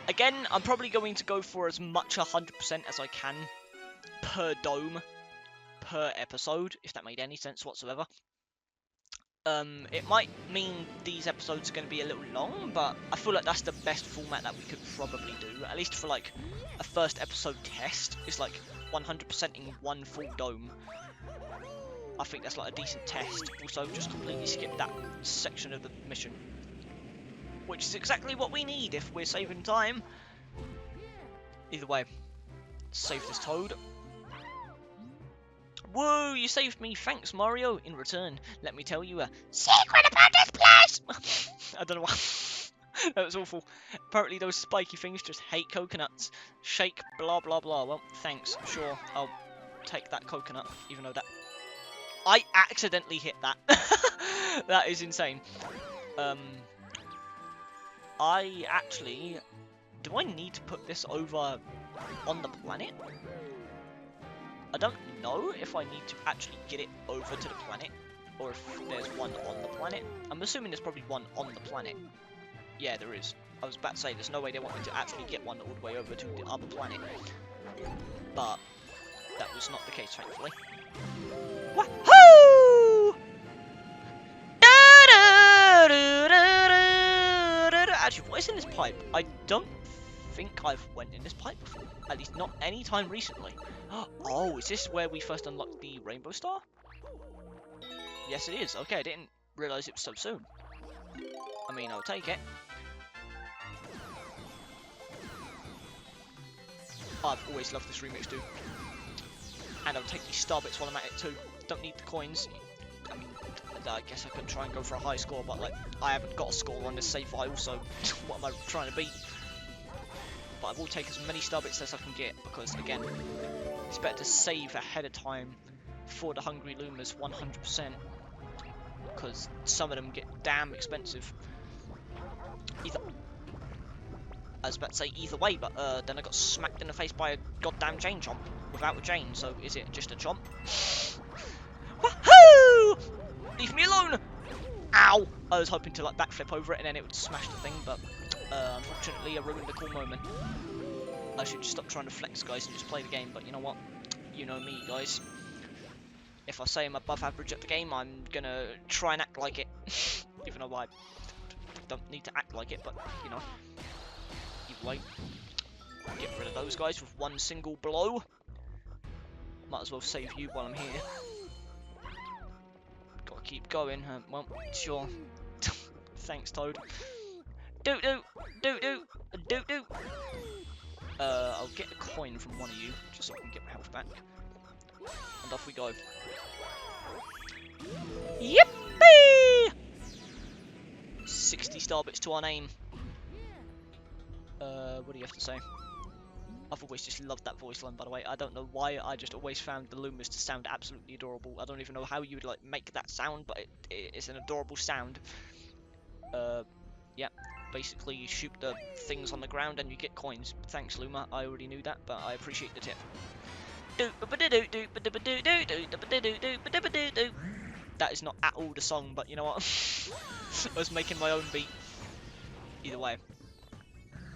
again, I'm probably going to go for as much 100% as I can per dome, per episode, if that made any sense whatsoever. It might mean these episodes are going to be a little long, but I feel like that's the best format that we could probably do, at least for like a first episode test. Is like 100% in one full dome. I think that's like a decent test. Also, just completely skip that section of the mission, which is exactly what we need if we're saving time. Either way, save this Toad. Whoa, you saved me, thanks Mario. In return, let me tell you a secret about this place! I don't know why. That was awful. Apparently those spiky things just hate coconuts. Shake, blah blah blah. Well, thanks, sure, I'll take that coconut, even though that... I accidentally hit that. That is insane. I actually... Do I need to put this over on the planet? I don't know if I need to actually get it over to the planet, or if there's one on the planet. I'm assuming there's probably one on the planet. Yeah, there is. I was about to say, there's no way they want me to actually get one all the way over to the other planet. But that was not the case, thankfully. Wahoo! Actually, what is in this pipe? I don't think I've went in this pipe before. At least not any time recently. Oh, is this where we first unlocked the rainbow star? Yes, it is. Okay, I didn't realise it was so soon. I mean, I'll take it. I've always loved this remix, dude. And I'll take these star bits while I'm at it too. Don't need the coins. I mean, I guess I could try and go for a high score, but like, I haven't got a score on this save file, so what am I trying to beat? But I will take as many star bits as I can get, because again, it's better to save ahead of time for the Hungry Lumas 100%, because some of them get damn expensive. I was about to say either way, but then I got smacked in the face by a goddamn chain chomp without a chain, so is it just a chomp? Wahoo! Leave me alone! Ow! I was hoping to like backflip over it and then it would smash the thing, but unfortunately I ruined a cool moment. I should just stop trying to flex, guys, and just play the game, but you know what? You know me, guys. If I say I'm above average at the game, I'm gonna try and act like it. Even though I don't need to act like it, but, you know. Either way, get rid of those guys with one single blow. Might as well save you while I'm here. Gotta keep going. Well, sure. Thanks, Toad. Do. I'll get a coin from one of you, just so I can get my health back. And off we go. Yippee! 60 star bits to our name. What do you have to say? I've always just loved that voice line, by the way. I don't know why, I just always found the Lumas to sound absolutely adorable. I don't even know how you would like make that sound, but it's an adorable sound. Yeah, basically you shoot the things on the ground and you get coins. Thanks, Luma. I already knew that, but I appreciate the tip. That is not at all the song, but you know what? I was making my own beat. Either way.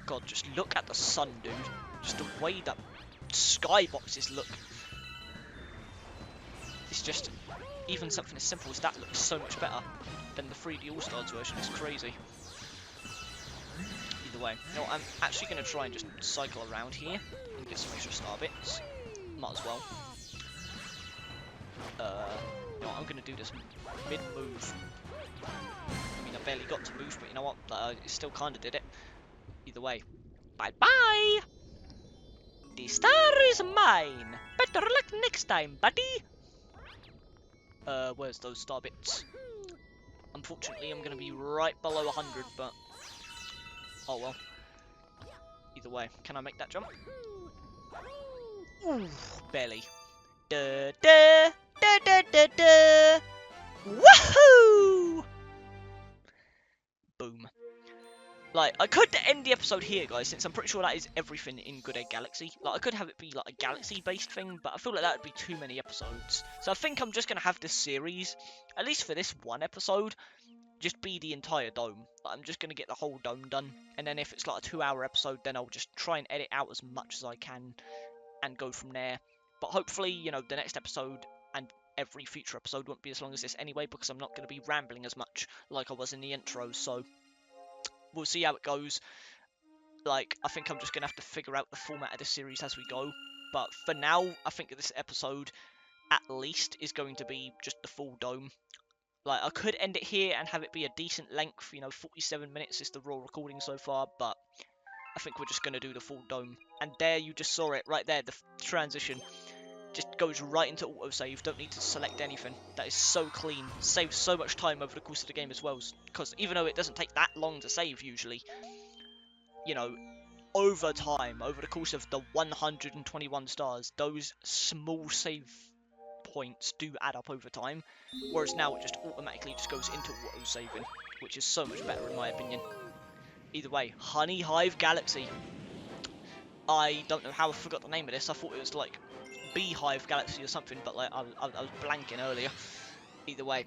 God, just look at the sun, dude. Just the way that skyboxes look. It's just, even something as simple as that looks so much better than the 3D All-Stars version. It's crazy. Either way. You know what, I'm actually going to try and just cycle around here and get some extra star bits. Might as well. You know what, I'm going to do this mid-move. I mean, I barely got to move, but you know what? It still kind of did it. Either way. Bye-bye! The star is mine! Better luck next time, buddy! Where's those star bits? Unfortunately, I'm gonna be right below 100, but... oh well. Either way, can I make that jump? Ooh, barely. Da da da da da da! Woohoo! Boom. Like, I could end the episode here, guys, since I'm pretty sure that is everything in Good Egg Galaxy. Like, I could have it be, like, a galaxy-based thing, but I feel like that would be too many episodes. So I think I'm just going to have this series, at least for this one episode, just be the entire dome. Like, I'm just going to get the whole dome done, and then if it's, like, a 2-hour episode, then I'll just try and edit out as much as I can and go from there. But hopefully, you know, the next episode and every future episode won't be as long as this anyway, because I'm not going to be rambling as much like I was in the intro, so we'll see how it goes. Like, I think I'm just going to have to figure out the format of this series as we go, but for now, I think this episode, at least, is going to be just the full dome. Like, I could end it here and have it be a decent length, 47 minutes is the raw recording so far, but I think we're just going to do the full dome. And there, you just saw it, right there, the transition. Just goes right into autosave, don't need to select anything. That is so clean, saves so much time over the course of the game as well, because even though it doesn't take that long to save usually, over time, over the course of the 121 stars, those small save points do add up over time, whereas now it just automatically just goes into auto-saving, which is so much better in my opinion. Either way, Honey Hive Galaxy. I don't know how I forgot the name of this. I thought it was like Beehive Galaxy or something, but like I was blanking earlier. Either way.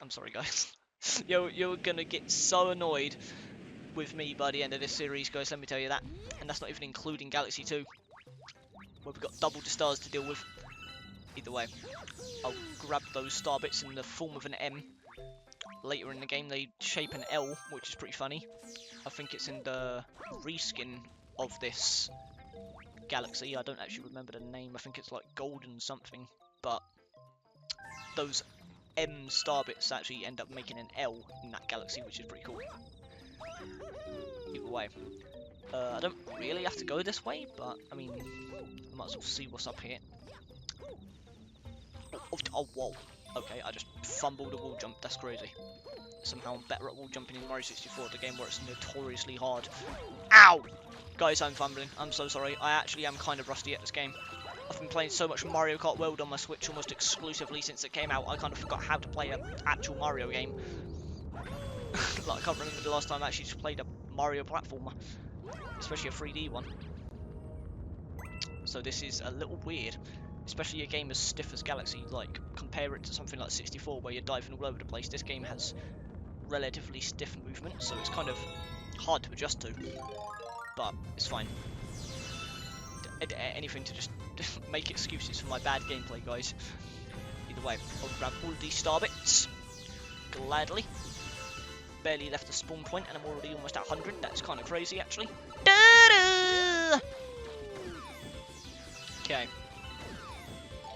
I'm sorry, guys. You're gonna get so annoyed with me by the end of this series, guys, let me tell you that. And that's not even including Galaxy 2, where we've got double the stars to deal with. Either way, I'll grab those star bits in the form of an M. Later in the game, they shape an L, which is pretty funny. I think it's in the reskin of this galaxy. I don't actually remember the name. I think it's like golden something. But those M star bits actually end up making an L in that galaxy, which is pretty cool. Either way. I don't really have to go this way, but, I mean, I might as well see what's up here. Oh, whoa. Okay, I just fumbled a wall jump. That's crazy. Somehow I'm better at wall jumping in Mario 64, the game where it's notoriously hard. Ow! Guys, I'm fumbling. I'm so sorry. I actually am kind of rusty at this game. I've been playing so much Mario Kart World on my Switch almost exclusively since it came out, I kind of forgot how to play an actual Mario game. Like, I can't remember the last time I actually just played a Mario platformer. Especially a 3D one. So this is a little weird. Especially a game as stiff as Galaxy. Like, compare it to something like 64 where you're diving all over the place. This game has relatively stiff movement, so it's kind of hard to adjust to. But it's fine. Anything to just make excuses for my bad gameplay, guys. Either way, I'll grab all of these star bits. Gladly. Barely left the spawn point and I'm already almost at 100. That's kind of crazy, actually. Da-da! Okay.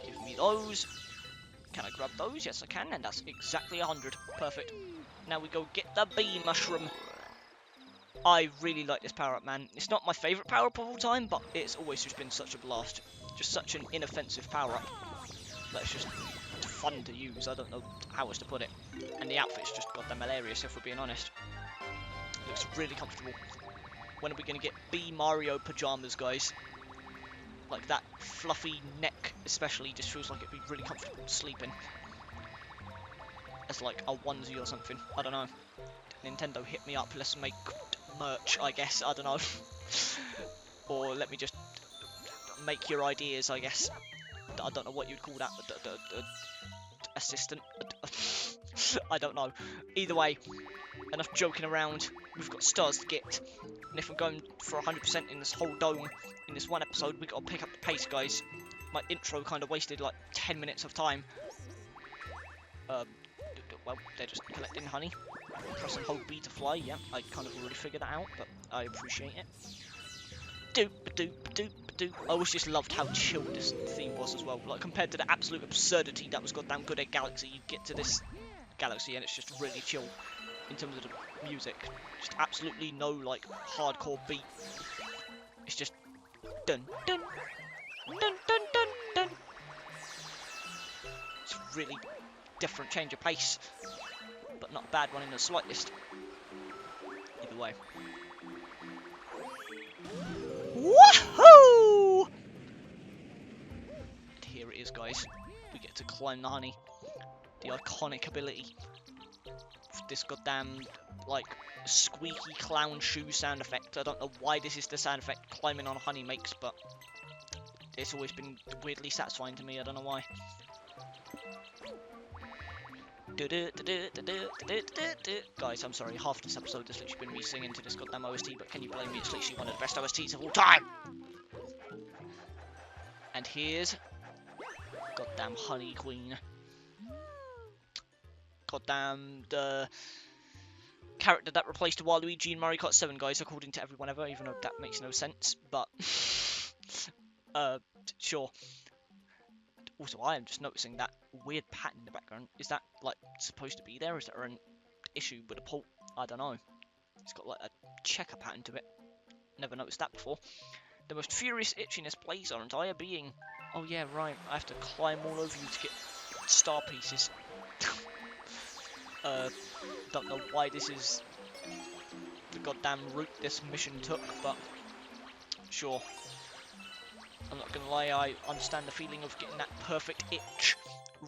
Give me those. Can I grab those? Yes, I can, and that's exactly 100. Perfect. Now we go get the bee mushroom. I really like this power-up, man. It's not my favourite power-up of all time, but it's always just been such a blast. Just such an inoffensive power-up. That's just fun to use. I don't know how else to put it. And the outfit's just goddamn hilarious, if we're being honest. It looks really comfortable. When are we going to get Bee Mario pajamas, guys? Like, that fluffy neck especially just feels like it'd be really comfortable to sleep in. As like a onesie or something. I don't know. Nintendo, hit me up. Let's make merch, I guess. I don't know. Or let me just make your ideas, I guess. I don't know what you'd call that. Assistant. I don't know. Either way, enough joking around. We've got stars to get. And if I'm going for 100% in this whole dome, in this one episode, we got to pick up the pace, guys. My intro kind of wasted like 10 minutes of time. Well, they're just collecting honey. Press and hold B to fly. Yeah, I kind of already figured that out, but I appreciate it. Doop. I always just loved how chill this theme was as well. Like, compared to the absolute absurdity that was goddamn good at Galaxy, you get to this Galaxy and it's just really chill in terms of the music. Just absolutely no, like, hardcore beat. It's just dun dun dun dun dun dun. It's a really different change of pace, but not a bad one in the slightest. Either way. Wahoo! And here it is, guys. We get to climb the honey. The iconic ability. This goddamn, like, squeaky clown shoe sound effect. I don't know why this is the sound effect climbing on honey makes, but it's always been weirdly satisfying to me. I don't know why. Guys, I'm sorry, half this episode has literally been me singing to this goddamn OST, but can you blame me? It's literally one of the best OSTs of all time! And here's goddamn Honey Queen. Goddamn the character that replaced Waluigi in Mario Kart 7, guys, according to everyone ever, even though that makes no sense, but sure. Also, I am just noticing that weird pattern in the background. Is that, like, supposed to be there? Is there an issue with the port? I don't know. It's got, like, a checker pattern to it. Never noticed that before. The most furious itchiness plays our entire being. Oh, yeah, right. I have to climb all over you to get star pieces. Don't know why this is the goddamn route this mission took, but sure. I'm not gonna lie, I understand the feeling of getting that perfect itch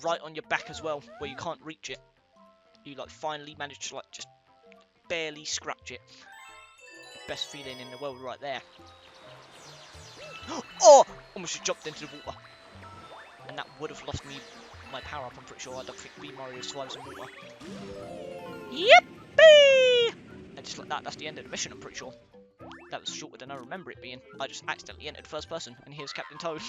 right on your back as well, where you can't reach it. You like finally manage to like just barely scratch it. Best feeling in the world right there. Oh! Almost just jumped into the water. And that would have lost me my power up, I'm pretty sure. I don't think B Mario survives in water. Yippee! And just like that, that's the end of the mission, I'm pretty sure. That was shorter than I remember it being. I just accidentally entered first person, and here's Captain Toad.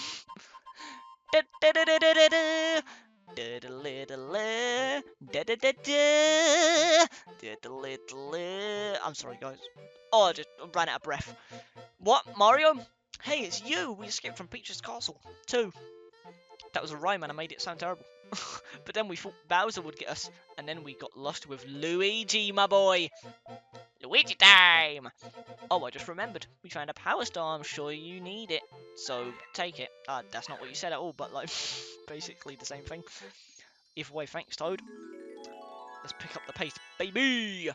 I'm sorry, guys. Oh, I just ran out of breath. What, Mario? Hey, it's you! We escaped from Peach's castle. 2. That was a rhyme and I made it sound terrible. But then we thought Bowser would get us, and then we got lost with Luigi, my boy! Luigi time! Oh, I just remembered. We found a power star. I'm sure you need it. So, take it. That's not what you said at all, but, like, basically the same thing. Either way, thanks, Toad. Let's pick up the pace, baby!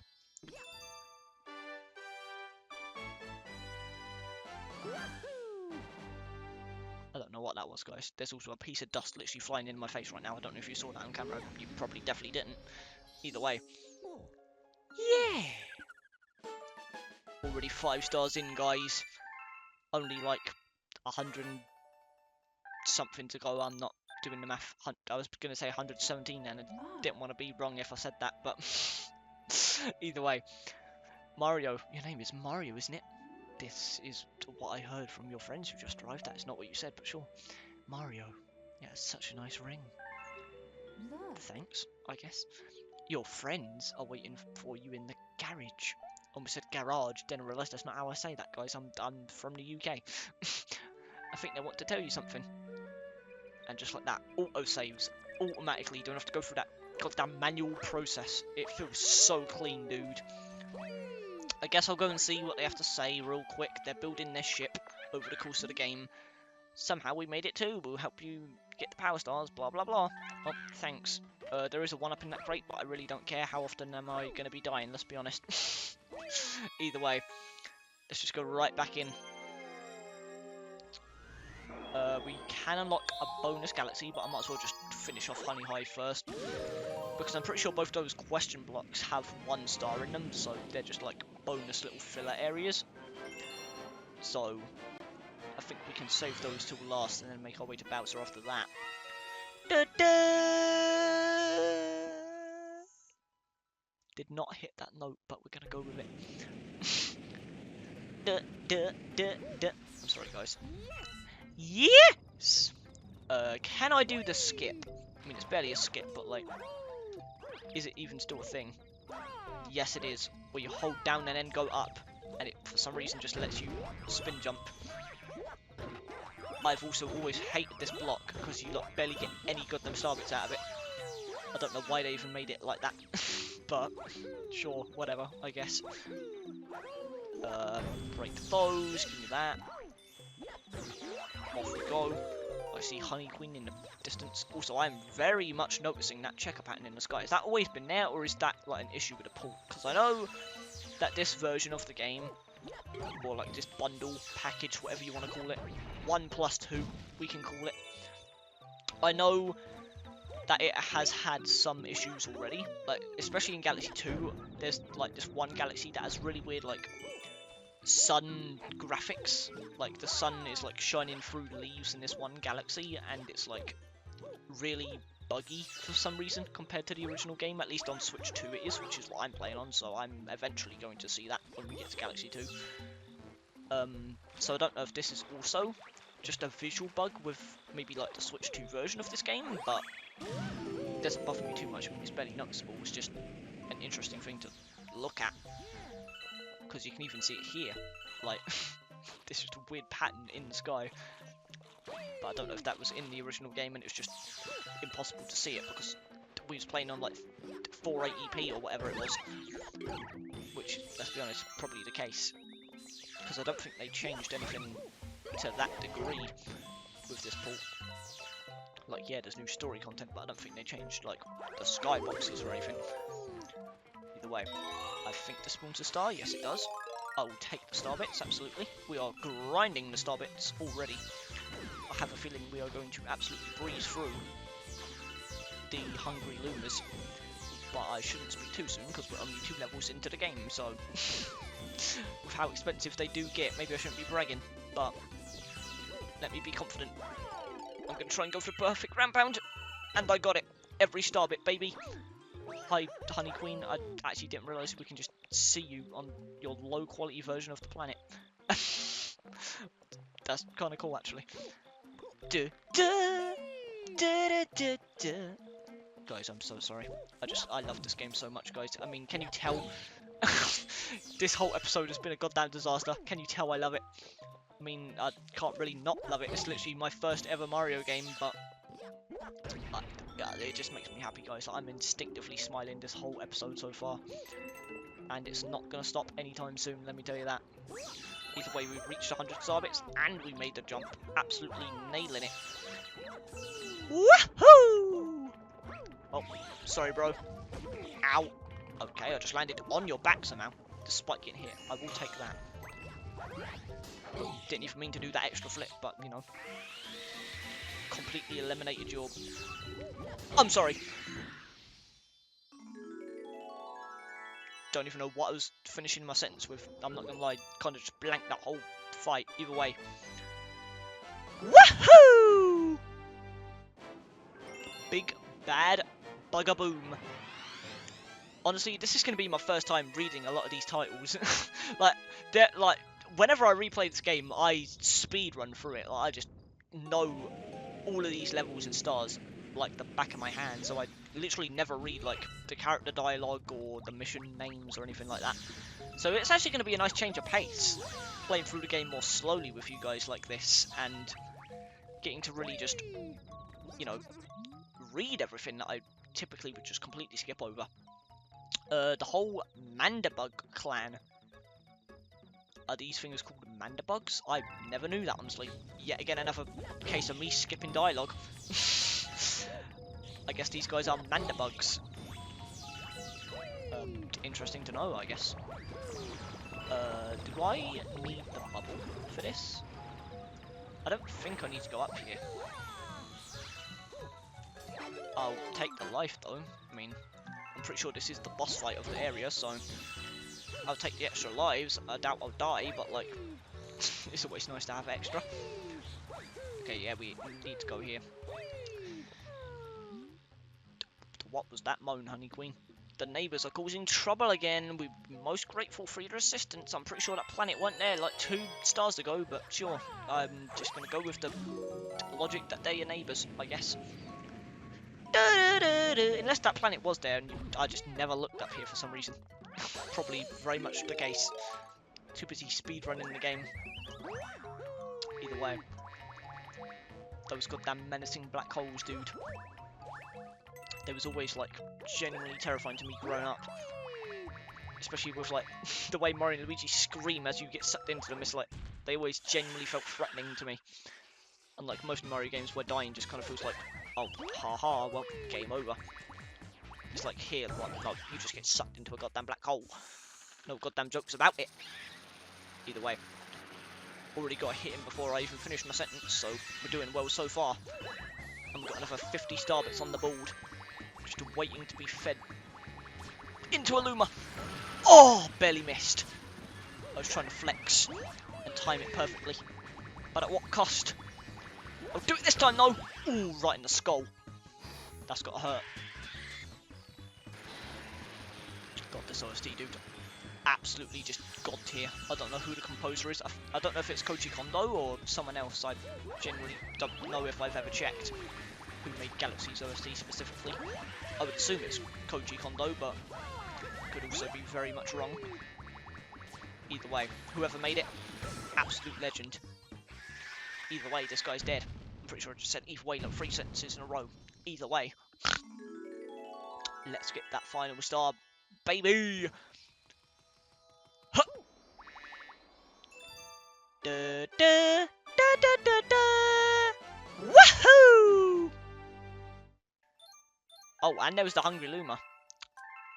I don't know what that was, guys. There's also a piece of dust literally flying in my face right now. I don't know if you saw that on camera. You probably definitely didn't. Either way. Yeah! Already 5 stars in, guys. Only like 100 and something to go. I'm not doing the math. I was going to say 117 and I didn't want to be wrong if I said that, but either way. Mario, your name is Mario, isn't it? This is what I heard from your friends who just arrived. That is not what you said, but sure. Mario, yeah, it's such a nice ring. Thanks, I guess. Your friends are waiting for you in the garage. Almost said garage, then I realised that's not how I say that, guys. I'm from the UK. I think they want to tell you something. And just like that, auto saves automatically. You don't have to go through that goddamn manual process. It feels so clean, dude. I guess I'll go and see what they have to say real quick. They're building their ship over the course of the game. Somehow we made it too. We'll help you get the power stars, blah blah blah. Oh, thanks. There is a 1-up in that crate, but I really don't care. How often am I going to be dying, let's be honest. Either way, let's just go right back in. We can unlock a bonus galaxy, but I might as well just finish off Honey Hive first. Because I'm pretty sure both those question blocks have 1 star in them, so they're just like bonus little filler areas. So, I think we can save those till last and then make our way to Bowser after that. Did not hit that note, but we're gonna go with it. I'm sorry, guys. Yes! Can I do the skip? I mean, it's barely a skip, but like, is it even still a thing? Yes, it is. Where you hold down and then go up, and it for some reason just lets you spin jump. I've also always hated this block because you like barely get any goddamn star bits out of it. I don't know why they even made it like that, but sure, whatever, I guess. Break those, give me that. Off we go. I see Honey Queen in the distance. Also, I'm very much noticing that checker pattern in the sky. Has that always been there, or is that like an issue with the pool? Because I know that this version of the game, or like this bundle, package, whatever you want to call it, 1+2, we can call it. I know that it has had some issues already, like especially in Galaxy 2, there's like this one galaxy that has really weird like sun graphics. Like the sun is like shining through leaves in this one galaxy, and it's like really buggy for some reason compared to the original game. At least on Switch 2 it is, which is what I'm playing on, so I'm eventually going to see that when we get to Galaxy 2. So I don't know if this is also just a visual bug with maybe like the Switch 2 version of this game, but it doesn't bother me too much. I mean, it's barely noticeable. It's just an interesting thing to look at, because you can even see it here. Like, this is a weird pattern in the sky. But I don't know if that was in the original game and it's just impossible to see it because we was playing on like 480p or whatever it was. Which, let's be honest, probably the case. Because I don't think they changed anything to that degree with this port. Like, yeah, there's new story content, but I don't think they changed like the skyboxes or anything. Either way, I think this spawns a star. Yes, it does. I will take the star bits, absolutely. We are grinding the star bits already. I have a feeling we are going to absolutely breeze through the hungry Lumas, but I shouldn't speak too soon because we're only 2 levels into the game, so with how expensive they do get, maybe I shouldn't be bragging, but let me be confident. I'm going to try and go for perfect ground pound, and I got it. Every star bit, baby. Hi, Honey Queen. I actually didn't realise we can just see you on your low quality version of the planet. That's kind of cool, actually. Guys, I'm so sorry. I love this game so much, guys. I mean, can you tell? This whole episode has been a goddamn disaster. Can you tell I love it? I mean, I can't really not love it. It's literally my first ever Mario game, but yeah, it just makes me happy, guys. I'm instinctively smiling this whole episode so far, and it's not gonna stop anytime soon. Let me tell you that. Either way, we've reached 100 star bits, and we made the jump. Absolutely nailing it. Wahoo! Oh, sorry, bro. Ow. Okay, I just landed on your back somehow, despite getting hit. I will take that. Didn't even mean to do that extra flip, but, you know. Completely eliminated your... I'm sorry. Don't even know what I was finishing my sentence with. I'm not gonna lie, kind of just blanked that whole fight. Either way. Woohoo! Big bad buggaboom. Honestly, this is gonna be my first time reading a lot of these titles. like, whenever I replay this game, I speed run through it. Like, I just know all of these levels and stars like the back of my hand, so I literally never read like the character dialogue or the mission names or anything like that. So it's actually going to be a nice change of pace, playing through the game more slowly with you guys like this, and getting to really just, you know, read everything that I typically would just completely skip over. The whole Mandabug clan. Are these things called Mandabugs? I never knew that, honestly. Yet again, another case of me skipping dialogue. I guess these guys are Mandabugs. Interesting to know, I guess. Do I need the bubble for this? I don't think I need to go up here. I'll take the life, though. I mean, I'm pretty sure this is the boss fight of the area, so I'll take the extra lives. I doubt I'll die, but, like, it's always nice to have extra. Okay, yeah, we need to go here. What was that moan, Honey Queen? The neighbours are causing trouble again. We're most grateful for your assistance. I'm pretty sure that planet weren't there like 2 stars ago, but sure. I'm just going to go with the logic that they're your neighbours, I guess. Unless that planet was there and I just never looked up here for some reason. Probably very much the case. Too busy speedrunning the game. Either way. Those goddamn menacing black holes, dude. They was always, like, genuinely terrifying to me growing up. Especially with, like, the way Mario and Luigi scream as you get sucked into them. It's like, they always genuinely felt threatening to me. Unlike most Mario games where dying just kind of feels like, oh, haha, well, game over. It's like here, what? No, you just get sucked into a goddamn black hole. No goddamn jokes about it. Either way. Already got a hit in before I even finished my sentence, so we're doing well so far. And we've got another 50 star bits on the board. Just waiting to be fed into a Luma. Oh, barely missed. I was trying to flex and time it perfectly. But at what cost? I'll do it this time though. Ooh, right in the skull. That's gotta hurt. God, this OST, dude. Absolutely just god tier. I don't know who the composer is. I don't know if it's Koji Kondo or someone else. I genuinely don't know if I've ever checked who made Galaxy's OST specifically. I would assume it's Koji Kondo, but could also be very much wrong. Either way, whoever made it, absolute legend. Either way, this guy's dead. I'm pretty sure I just said either way like 3 sentences in a row. Either way. Let's get that final star, baby! Huh. Da, da, da, da, da, da. Wahoo! Oh, and there was the Hungry Luma.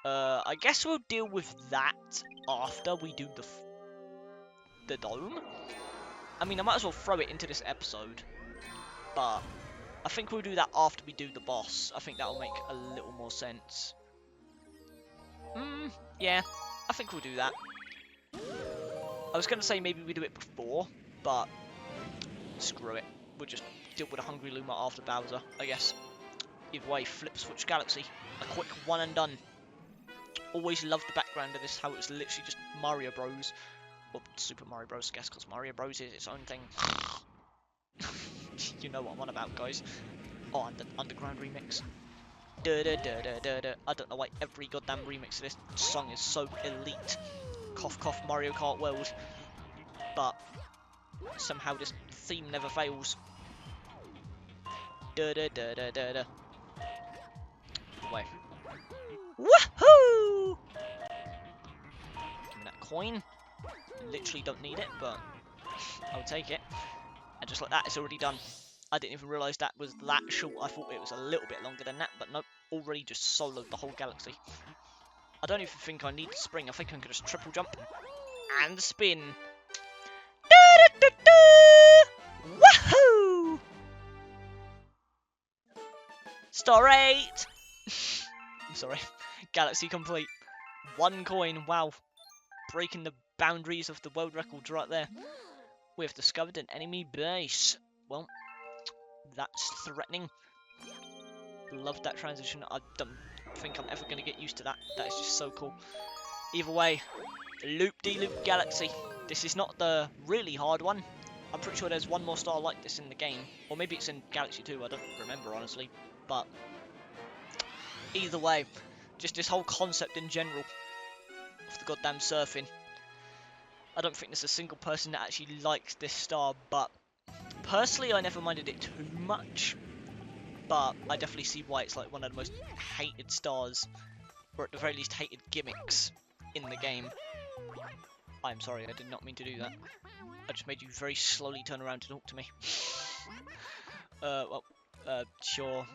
I guess we'll deal with that after we do the dome. I mean, I might as well throw it into this episode, but I think we'll do that after we do the boss. I think that'll make a little more sense. Yeah, I think we'll do that. I was going to say maybe we do it before, but screw it. We'll just deal with a Hungry Luma after Bowser, I guess. Either way, Flip Switch Galaxy. A quick one and done. Always loved the background of this, how it was literally just Mario Bros. Well, Super Mario Bros, I guess, because Mario Bros is its own thing. You know what I'm on about, guys. Oh, and the Underground remix. Da da da da da da. I don't know why every goddamn remix of this song is so elite. Cough cough Mario Kart World. But somehow this theme never fails. Da da da da da da. Away. Woohoo! Give me that coin. Literally don't need it, but I'll take it. And just like that, it's already done. I didn't even realise that was that short. I thought it was a little bit longer than that, but nope. Already just soloed the whole galaxy. I don't even think I need to spring. I think I can just triple jump and spin. Da, da, da, da. Woohoo! Star 8! I'm sorry. Galaxy complete. 1 coin. Wow. Breaking the boundaries of the world records right there. We have discovered an enemy base. Well, that's threatening. Love that transition. I don't think I'm ever going to get used to that. That is just so cool. Either way, loop-de-loop galaxy. This is not the really hard one. I'm pretty sure there's one more star like this in the game. Or maybe it's in Galaxy 2, I don't remember honestly. But either way, just this whole concept in general of the goddamn surfing. I don't think there's a single person that actually likes this star, but personally I never minded it too much. But I definitely see why it's like one of the most hated stars, or at the very least hated gimmicks in the game. I'm sorry, I did not mean to do that. I just made you very slowly turn around to talk to me. Sure.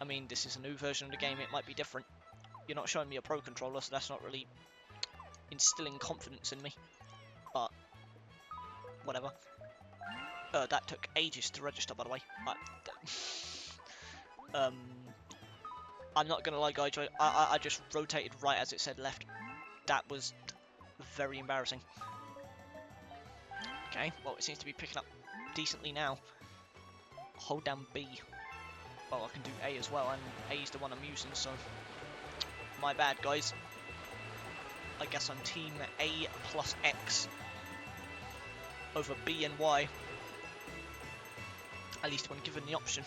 I mean, this is a new version of the game, it might be different. You're not showing me a pro controller, so that's not really instilling confidence in me. But, whatever. That took ages to register, by the way. I'm not gonna lie, guys. I just rotated right as it said left. That was very embarrassing. Okay, well, it seems to be picking up decently now. Hold down B. Well, I can do A as well, and A is the one I'm using, so my bad, guys. I guess I'm team A plus X over B and Y. At least when given the option.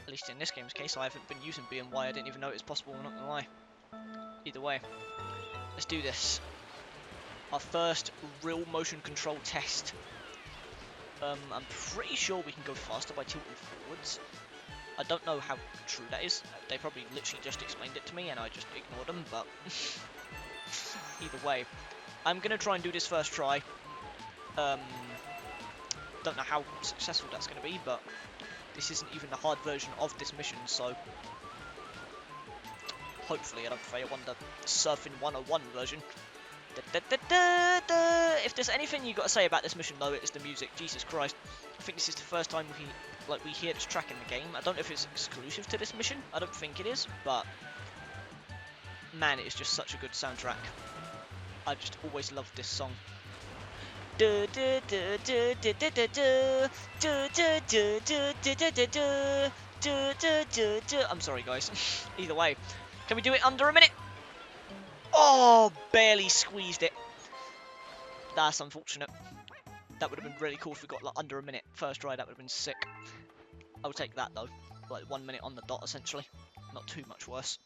At least in this game's case, I haven't been using B and Y. I didn't even know it was possible, I'm not gonna lie. Either way, let's do this. Our first real motion control test. I'm pretty sure we can go faster by tilting forwards. I don't know how true that is. They probably literally just explained it to me and I just ignored them, but either way, I'm gonna try and do this first try. Don't know how successful that's gonna be, but this isn't even the hard version of this mission, so hopefully I don't fail on the Surfing 101 version. If there's anything you got to say about this mission, though, it is the music. Jesus Christ, I think this is the first time we hear this track in the game. I don't know if it's exclusive to this mission. I don't think it is, but man, it is just such a good soundtrack. I just always loved this song. I'm sorry, guys. Either way. Can we do it under a minute? Oh, barely squeezed it. That's unfortunate. That would have been really cool if we got like under a minute. First try, that would have been sick. I'll take that though. Like 1 minute on the dot, essentially. Not too much worse.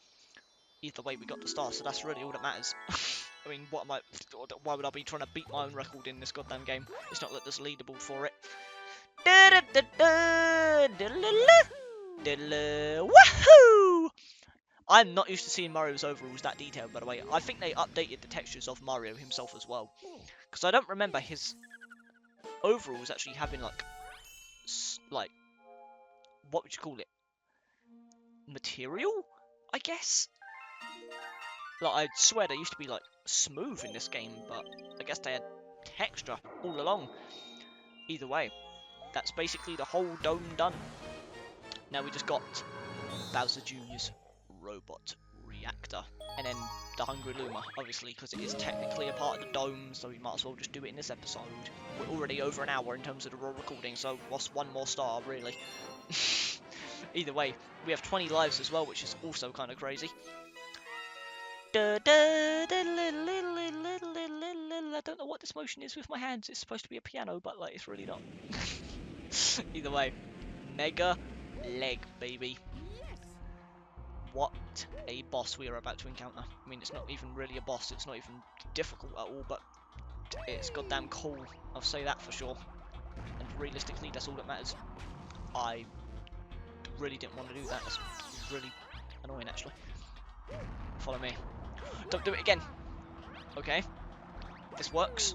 Either way, we got the star, so that's really all that matters. I mean, what am I? Why would I be trying to beat my own record in this goddamn game? It's not like there's a leaderboard for it. Wahoo! I'm not used to seeing Mario's overalls that detailed, by the way. I think they updated the textures of Mario himself as well. Because I don't remember his overalls actually having, like, what would you call it? Material? I guess? Like, I swear they used to be, like, smooth in this game, but I guess they had texture all along. Either way, that's basically the whole dome done. Now we just got Bowser Jr.'s robot reactor. And then the Hungry Luma, obviously, because it is technically a part of the dome, so we might as well just do it in this episode. We're already over an hour in terms of the raw recording, so what's one more star, really? Either way, we have 20 lives as well, which is also kind of crazy. I don't know what this motion is with my hands. It's supposed to be a piano, but like it's really not. Either way, mega leg, baby. What a boss we are about to encounter. I mean, it's not even really a boss. It's not even difficult at all, but it's goddamn cool. I'll say that for sure. And realistically, that's all that matters. I really didn't want to do that. That's really annoying, actually. Follow me. Don't do it again. Okay. This works.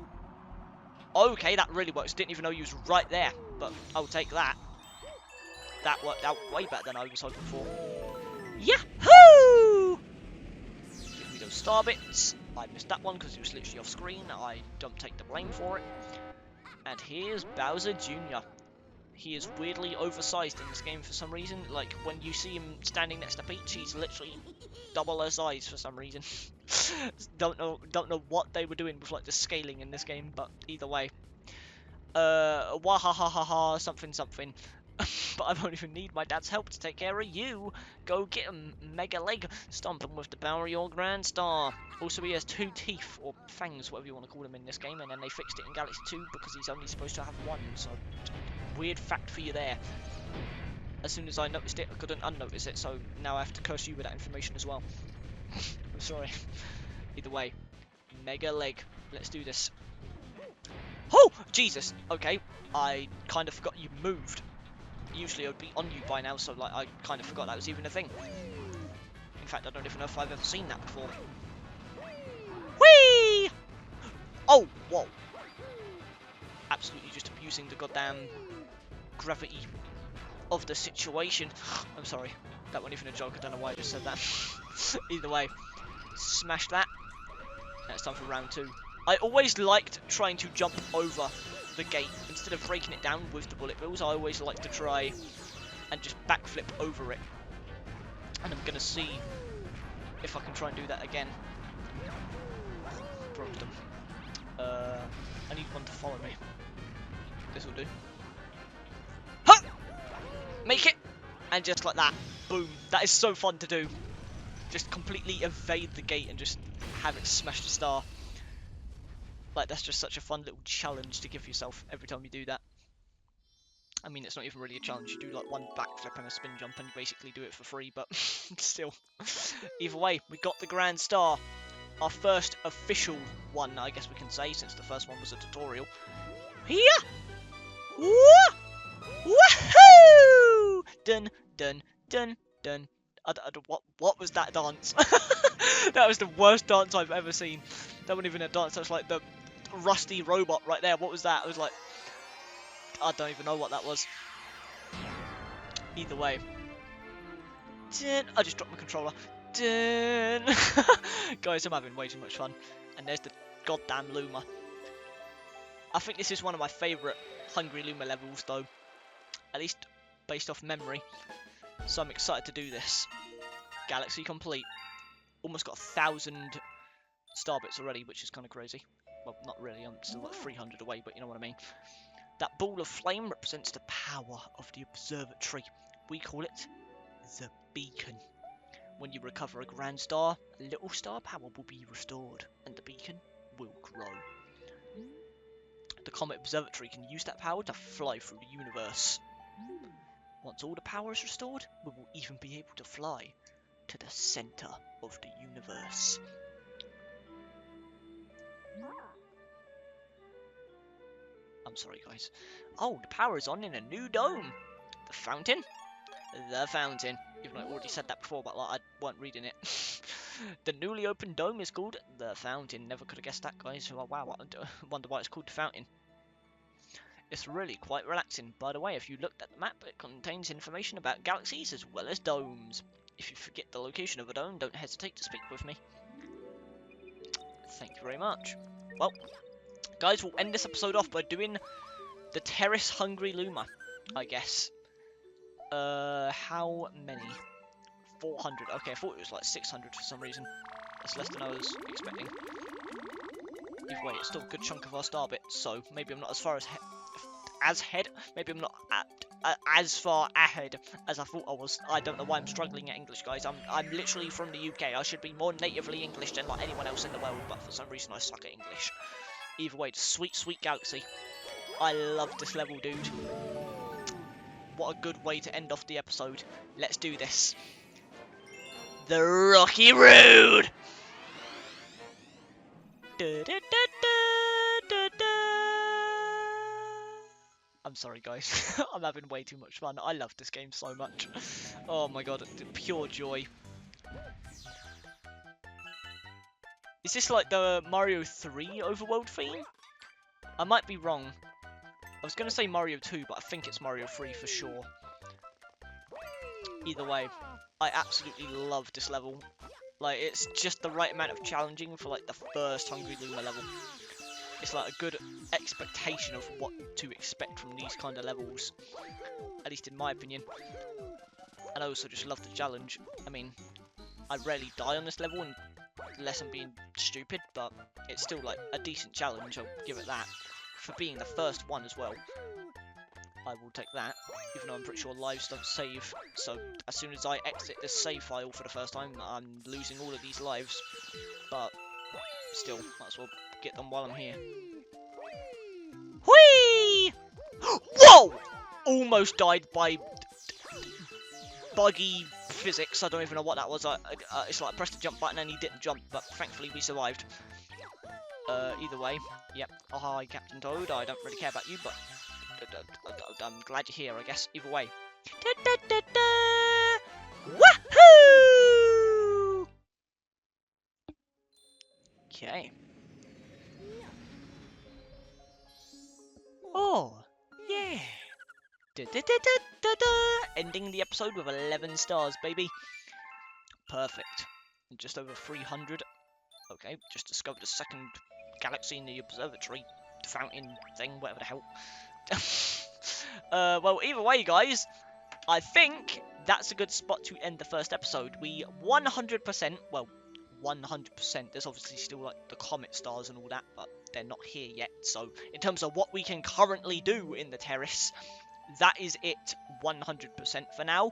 Okay, that really works. Didn't even know you was right there, but I'll take that. That worked out way better than I was hoping for. Yahoo! Give me those star bits. I missed that one because it was literally off screen. I don't take the blame for it. And here's Bowser Jr. He is weirdly oversized in this game for some reason. Like, when you see him standing next to Peach, he's literally double her size for some reason. don't know what they were doing with like the scaling in this game, but either way. Wahahaha, something something. But I won't even need my dad's help to take care of you. Go get him, Mega Leg. Stomp him with the power of your Grand Star. Also, he has 2 teeth, or fangs, whatever you want to call them in this game, and then they fixed it in Galaxy 2 because he's only supposed to have 1, so weird fact for you there. As soon as I noticed it, I couldn't unnotice it, so now I have to curse you with that information as well. I'm sorry. Either way, Mega Leg. Let's do this. Oh, Jesus. Okay, I kind of forgot you moved. Usually I would be on you by now, so like I kind of forgot that was even a thing. In fact, I don't even know if I've ever seen that before. Whee! Oh, whoa. Absolutely just abusing the goddamn gravity of the situation. I'm sorry, that wasn't even a joke. I don't know why I just said that. Either way, smash that. Now it's time for round 2. I always liked trying to jump over the gate instead of breaking it down with the bullet bills. I always like to try and just backflip over it, and I'm gonna see if I can try and do that again. Broke them. I need one to follow me. This will do. Ha! Make it! And just like that, boom. That is so fun to do. Just completely evade the gate and just have it smash the star. Like, that's just such a fun little challenge to give yourself every time you do that. I mean, it's not even really a challenge. You do like 1 backflip and a spin jump and you basically do it for free, but still. Either way, we got the Grand Star. Our first official one, I guess we can say, since the first one was a tutorial. Yeah! Woohoo! Dun, dun, dun, dun. What was that dance? That was the worst dance I've ever seen. That wasn't even a dance. That was like the rusty robot right there. What was that? It was like, I don't even know what that was. Either way. Dun, I just dropped my controller. Dun. Guys, I'm having way too much fun. And there's the goddamn Luma. I think this is one of my favourite Hungry Luma levels, though. At least based off memory. So I'm excited to do this. Galaxy complete. Almost got 1,000 star bits already, which is kind of crazy. Well, not really. I'm still like 300 away, but you know what I mean. That ball of flame represents the power of the observatory. We call it the beacon. When you recover a grand star, a little star power will be restored, and the beacon will grow. The Comet Observatory can use that power to fly through the universe. Once all the power is restored, we will even be able to fly to the center of the universe. I'm sorry, guys. Oh, the power is on in a new dome. The fountain? The fountain. Even though I already said that before, but like, I weren't reading it. The newly opened dome is called the fountain. Never could have guessed that, guys. Oh, wow, I wonder why it's called the fountain. It's really quite relaxing. By the way, if you looked at the map, it contains information about galaxies as well as domes. If you forget the location of a dome, don't hesitate to speak with me. Thank you very much. Well, guys, we'll end this episode off by doing the Terrace Hungry Luma, I guess. How many? 400. Okay, I thought it was like 600 for some reason. That's less than I was expecting. Either way, it's still a good chunk of our star bit, so maybe I'm not as far ahead. Maybe I'm not as far ahead as I thought I was. I don't know why I'm struggling at English, guys. I'm literally from the UK. I should be more natively English than like anyone else in the world, but for some reason I suck at English. Either way, sweet, sweet galaxy. I love this level, dude. What a good way to end off the episode. Let's do this. The Rocky Road! Da, da, da, da. I'm sorry, guys. I'm having way too much fun. I love this game so much. Oh my god, pure joy. Is this like the Mario 3 overworld theme? I might be wrong. I was going to say Mario 2, but I think it's Mario 3 for sure. Either way, I absolutely love this level. Like, it's just the right amount of challenging for like the first Hungry Luma level. It's like a good expectation of what to expect from these kind of levels, at least in my opinion. And I also just love the challenge. I mean, I rarely die on this level unless I'm being stupid, but it's still like a decent challenge, I'll give it that. For being the first one as well, I will take that, even though I'm pretty sure lives don't save. So as soon as I exit this save file for the first time, I'm losing all of these lives. But still, might as well get them while I'm here. Whee! Whoa! Almost died by buggy physics. I don't even know what that was. It's like I pressed the jump button and he didn't jump, but thankfully we survived. Either way, yep. Oh, hi, Captain Toad. I don't really care about you, but I'm glad you're here, I guess. Either way. Wahoo! Okay. Oh, yeah. Ending the episode with 11 stars, baby. Perfect. Just over 300. Okay, just discovered a second galaxy in the observatory. Fountain thing, whatever the hell. Well, either way, guys, I think that's a good spot to end the first episode. We 100%, well, 100%, there's obviously still like the comet stars and all that, but they're not here yet. So in terms of what we can currently do in the terrace, that is it 100% for now.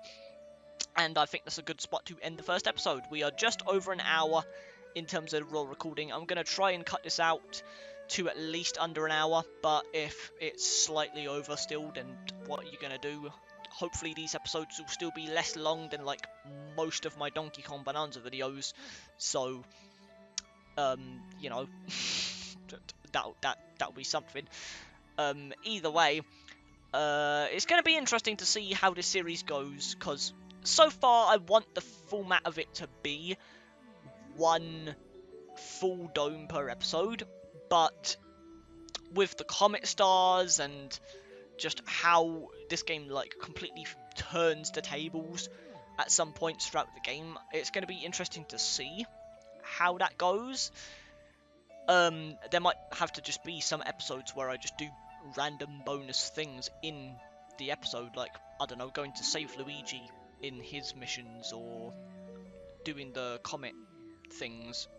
And I think that's a good spot to end the first episode. We are just over an hour in terms of raw recording. I'm going to try and cut this out to at least under an hour, but if it's slightly over still, then what are you going to do? Hopefully these episodes will still be less long than like most of my Donkey Kong Bonanza videos, so you know, that'll be something. Either way, it's going to be interesting to see how this series goes, because so far I want the format of it to be one full dome per episode, but with the comet stars and just how this game like completely turns the tables at some points throughout the game, it's going to be interesting to see how that goes. There might have to just be some episodes where I just do random bonus things in the episode, like, I don't know, going to save Luigi in his missions, or doing the comet things.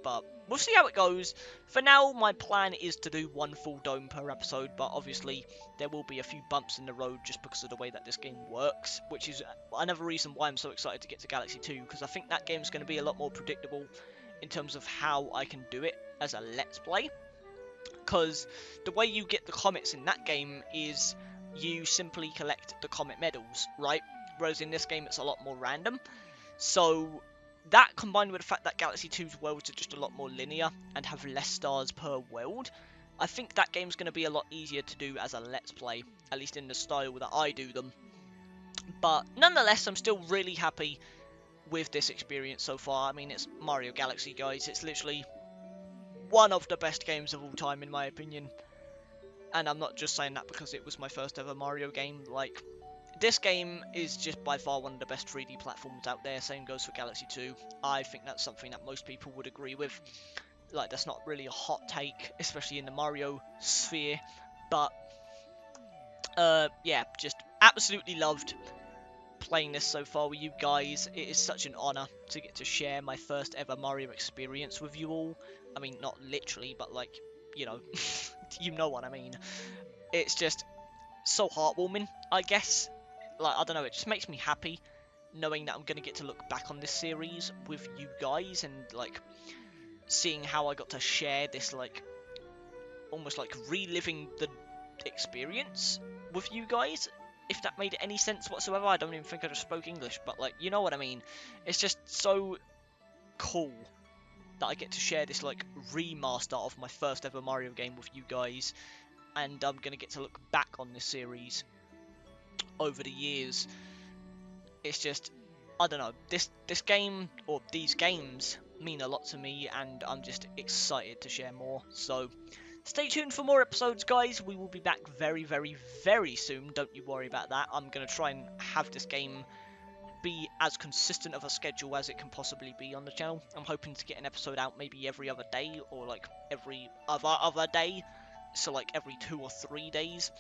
but we'll see how it goes. For now, my plan is to do one full dome per episode, but obviously there will be a few bumps in the road just because of the way that this game works, which is another reason why I'm so excited to get to Galaxy 2, because I think that game's going to be a lot more predictable in terms of how I can do it as a Let's Play. Because the way you get the comets in that game is you simply collect the comet medals, right? Whereas in this game it's a lot more random. So that, combined with the fact that Galaxy 2's worlds are just a lot more linear and have less stars per world, I think that game's going to be a lot easier to do as a Let's Play, at least in the style that I do them. But nonetheless, I'm still really happy with this experience so far. I mean, it's Mario Galaxy, guys. It's literally one of the best games of all time, in my opinion. And I'm not just saying that because it was my first ever Mario game. Like, this game is just by far one of the best 3D platforms out there. Same goes for Galaxy 2. I think that's something that most people would agree with. Like, that's not really a hot take, especially in the Mario sphere. But, yeah, just absolutely loved playing this so far with you guys. It is such an honour to get to share my first ever Mario experience with you all. I mean, not literally, but like, you know, you know what I mean. It's just so heartwarming, I guess. Like, I don't know, it just makes me happy knowing that I'm going to get to look back on this series with you guys and, like, seeing how I got to share this, like, almost like reliving the experience with you guys. If that made any sense whatsoever. I don't even think I just spoke English, but, like, you know what I mean. It's just so cool that I get to share this, like, remaster of my first ever Mario game with you guys, and I'm gonna get to look back on this series over the years. It's just, I don't know, this game, or these games, mean a lot to me, and I'm just excited to share more. So stay tuned for more episodes, guys. We will be back very, very, very soon. Don't you worry about that. I'm going to try and have this game be as consistent of a schedule as it can possibly be on the channel. I'm hoping to get an episode out maybe every other day, or like every other day. So like every 2 or 3 days.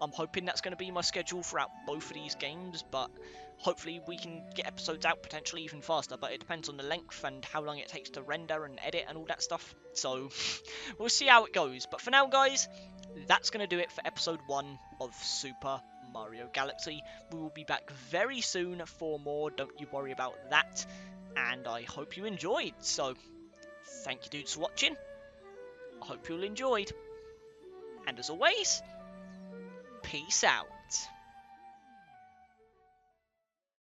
I'm hoping that's going to be my schedule throughout both of these games, but hopefully we can get episodes out potentially even faster, but it depends on the length and how long it takes to render and edit and all that stuff, so we'll see how it goes. But for now, guys, that's going to do it for episode 1 of Super Mario Galaxy. We will be back very soon for more, don't you worry about that, and I hope you enjoyed. So thank you dudes for watching, I hope you all enjoyed, and as always, peace out.